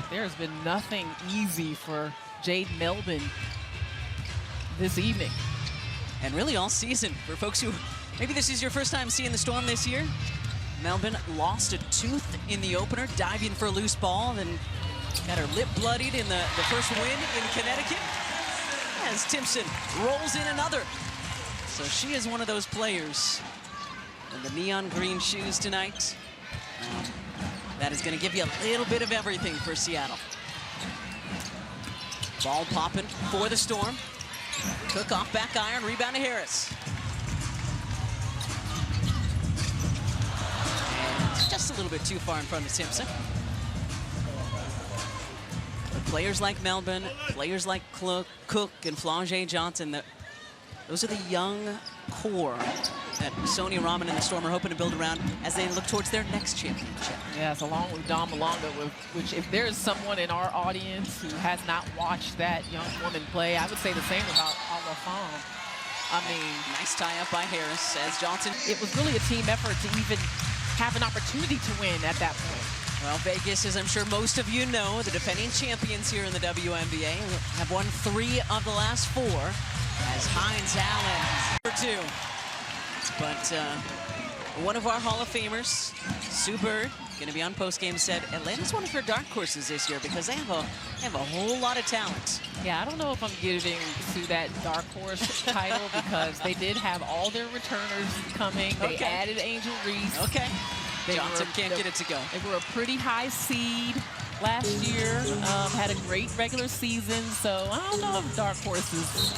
There's been nothing easy for Jade Melbourne this evening. And really all season for folks who, maybe this is your first time seeing the Storm this year. Melbourne lost a tooth in the opener, diving for a loose ball, then got her lip bloodied in the first win in Connecticut. As Timpson rolls in another. So she is one of those players in the neon green shoes tonight. That is going to give you a little bit of everything for Seattle. Ball popping for the Storm. Cook off back iron, rebound to Harris. And just a little bit too far in front of Timpson. But players like Melbourne, players like Cook and Flau'jae Johnson, those are the young core that Sonia Rahman and the Storm are hoping to build around as they look towards their next championship. Yes, along with Dom Malonga, which if there's someone in our audience who has not watched that young woman play, I would say the same about Alafam. I mean, nice tie-up by Harris as Johnson. It was really a team effort to even have an opportunity to win at that point. Well, Vegas, as I'm sure most of you know, the defending champions here in the WNBA have won 3 of the last 4 as Hines Allen for 2. But one of our Hall of Famers, Sue Bird, going to be on postgame, said Atlanta's one of her dark horses this year because they have a whole lot of talent. Yeah, I don't know if I'm giving Sue that dark horse title because they did have all their returners coming. They added Angel Reese. Okay. Johnson can't get it to go. They were a pretty high seed last year, had a great regular season, so I don't know if dark horses.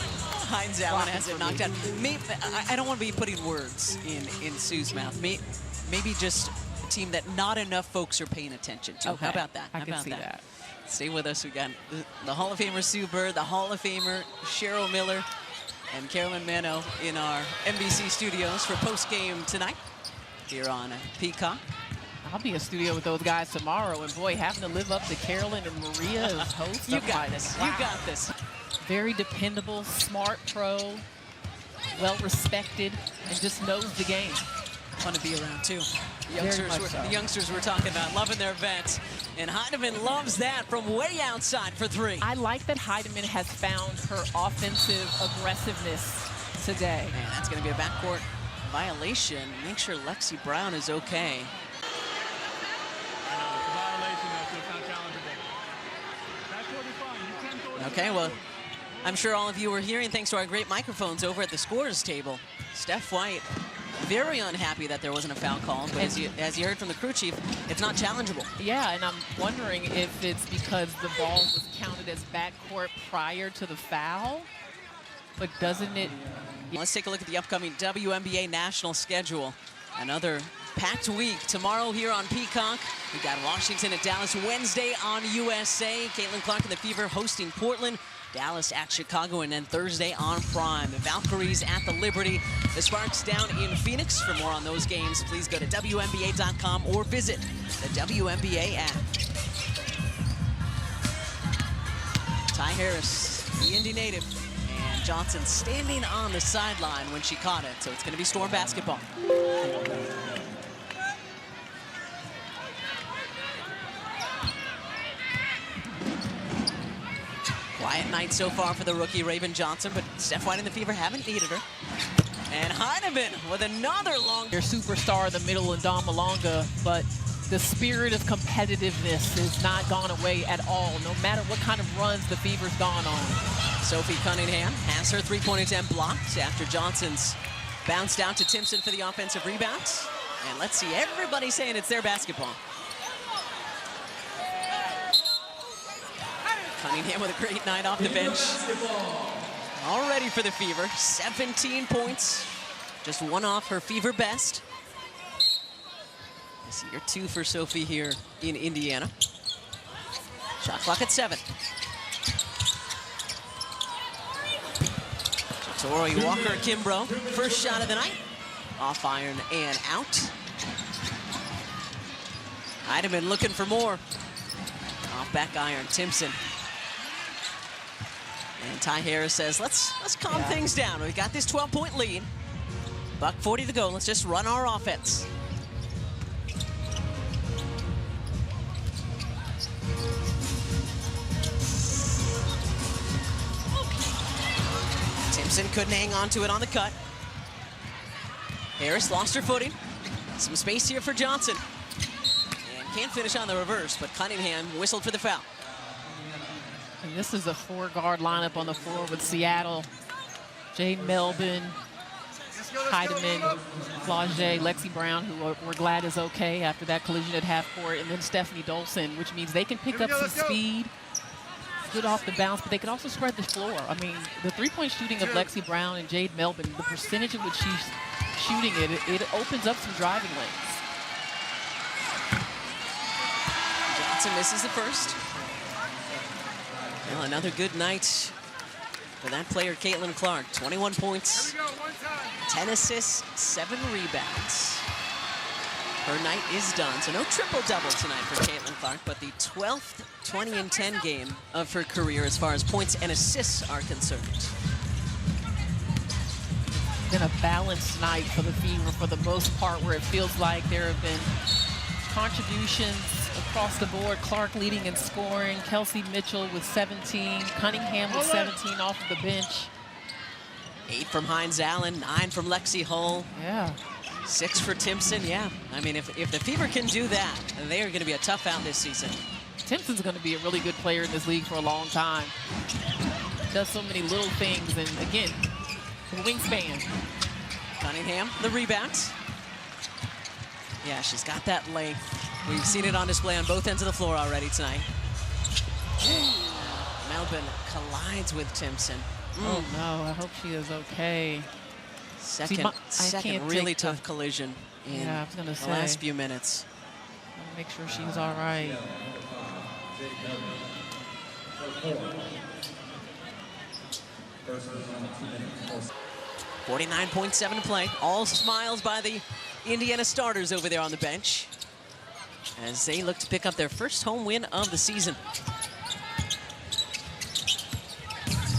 Hines Allen has it knocked out. Maybe, I don't want to be putting words in Sue's mouth. Maybe just a team that not enough folks are paying attention to. Okay. How about that? I can see that. Stay with us. We got the Hall of Famer Sue Bird, the Hall of Famer Cheryl Miller, and Carolyn Mano in our NBC studios for postgame tonight here on Peacock. I'll be in studio with those guys tomorrow, and boy, having to live up to Carolyn and Maria as hosts. You got this. Wow. You got this. Very dependable, smart pro, well-respected, and just knows the game. Fun to be around, too. The youngsters we're talking about, loving their vets. And Heidemann loves that from way outside for 3. I like that Heidemann has found her offensive aggressiveness today. Man, that's going to be a backcourt violation. Make sure Lexi Brown is okay. It's a violation, so it's not challengeable. That's totally fine. You can throw it. Okay, well, I'm sure all of you were hearing, thanks to our great microphones over at the scorers table. Steph White, very unhappy that there wasn't a foul call, but as you heard from the crew chief, it's not challengeable. Yeah, and I'm wondering if it's because the ball was counted as backcourt prior to the foul, but doesn't it? Let's take a look at the upcoming WNBA national schedule. Another packed week tomorrow here on Peacock. We got Washington at Dallas Wednesday on USA. Caitlin Clark and the Fever hosting Portland. Dallas at Chicago, and then Thursday on Prime. The Valkyries at the Liberty. The Sparks down in Phoenix. For more on those games, please go to WNBA.com or visit the WNBA app. Ty Harris, the Indy native, and Johnson standing on the sideline when she caught it. So it's going to be Storm basketball. Quiet night so far for the rookie Raven Johnson, but Steph White and the Fever haven't needed her. And Heineman with another long... Your superstar in the middle and Dom Malonga, but the spirit of competitiveness has not gone away at all, no matter what kind of runs the Fever's gone on. Sophie Cunningham has her three-point attempt blocked after Johnson's bounced out to Timpson for the offensive rebound. And let's see, everybody saying it's their basketball. Cunningham with a great night off the bench. All ready for the Fever. 17 points. Just one off her Fever best. I see your 2 for Sophie here in Indiana. Shot clock at 7. Tori Walker Kimbrough. First shot of the night. Off iron and out. Heidemann looking for more. Off back iron, Timpson. And Ty Harris says, let's calm things down. We've got this 12-point lead. $1:40 to go. Let's just run our offense. Timpson couldn't hang on to it on the cut. Harris lost her footing. Some space here for Johnson. And can't finish on the reverse, but Cunningham whistled for the foul. And this is a 4-guard lineup on the floor with Seattle. Jade Melvin, Heidemann, Flage, Lexi Brown, who we're glad is okay after that collision at half court, and then Stephanie Dolson, which means they can pick up some speed. Good off the bounce, but they can also spread the floor. I mean, the three-point shooting of Lexi Brown and Jade Melvin, the percentage in which she's shooting it opens up some driving lanes. Johnson misses the first. Well, another good night for that player, Caitlin Clark. 21 points, 10 assists, 7 rebounds. Her night is done, so no triple-double tonight for Caitlin Clark, but the 12th 20 and 10 game of her career as far as points and assists are concerned. Been a balanced night for the Fever for the most part, where it feels like there have been contributions across the board. Clark leading in scoring, Kelsey Mitchell with 17, Cunningham with 17 off of the bench. 8 from Hines Allen, 9 from Lexi Hull. Yeah. 6 for Timpson, yeah. I mean, if the Fever can do that, they are going to be a tough out this season. Timpson's going to be a really good player in this league for a long time. Does so many little things, and again, the wingspan. Cunningham, the rebound. Yeah, she's got that length. We've seen it on display on both ends of the floor already tonight. Melbourne collides with Timpson. Oh no, I hope she is okay. Second really tough collision in I was gonna the say, last few minutes. I'll make sure she's all right. 49.7 to play. All smiles by the Indiana starters over there on the bench as they look to pick up their first home win of the season.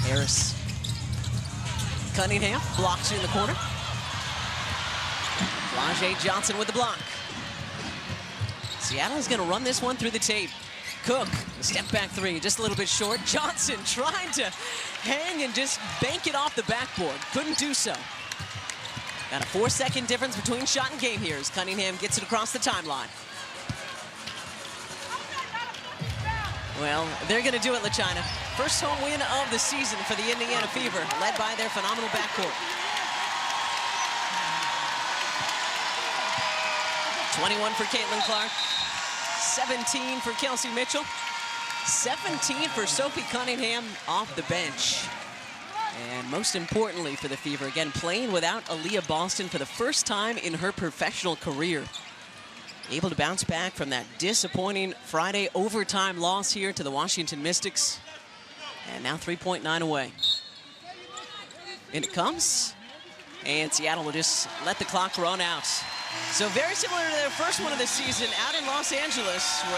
Harris. Cunningham blocks her in the corner. Flage Johnson with the block. Seattle is going to run this one through the tape. Cook, the step back three, just a little bit short. Johnson trying to hang and just bank it off the backboard. Couldn't do so. Got a 4-second difference between shot and game here as Cunningham gets it across the timeline. Well, they're going to do it, LaChina. First home win of the season for the Indiana Fever, led by their phenomenal backcourt. 21 for Caitlin Clark, 17 for Kelsey Mitchell, 17 for Sophie Cunningham off the bench. And most importantly for the Fever, again, playing without Aaliyah Boston for the first time in her professional career. Able to bounce back from that disappointing Friday overtime loss here to the Washington Mystics. And now 3.9 away. In it comes. And Seattle will just let the clock run out. So very similar to their first one of the season out in Los Angeles, where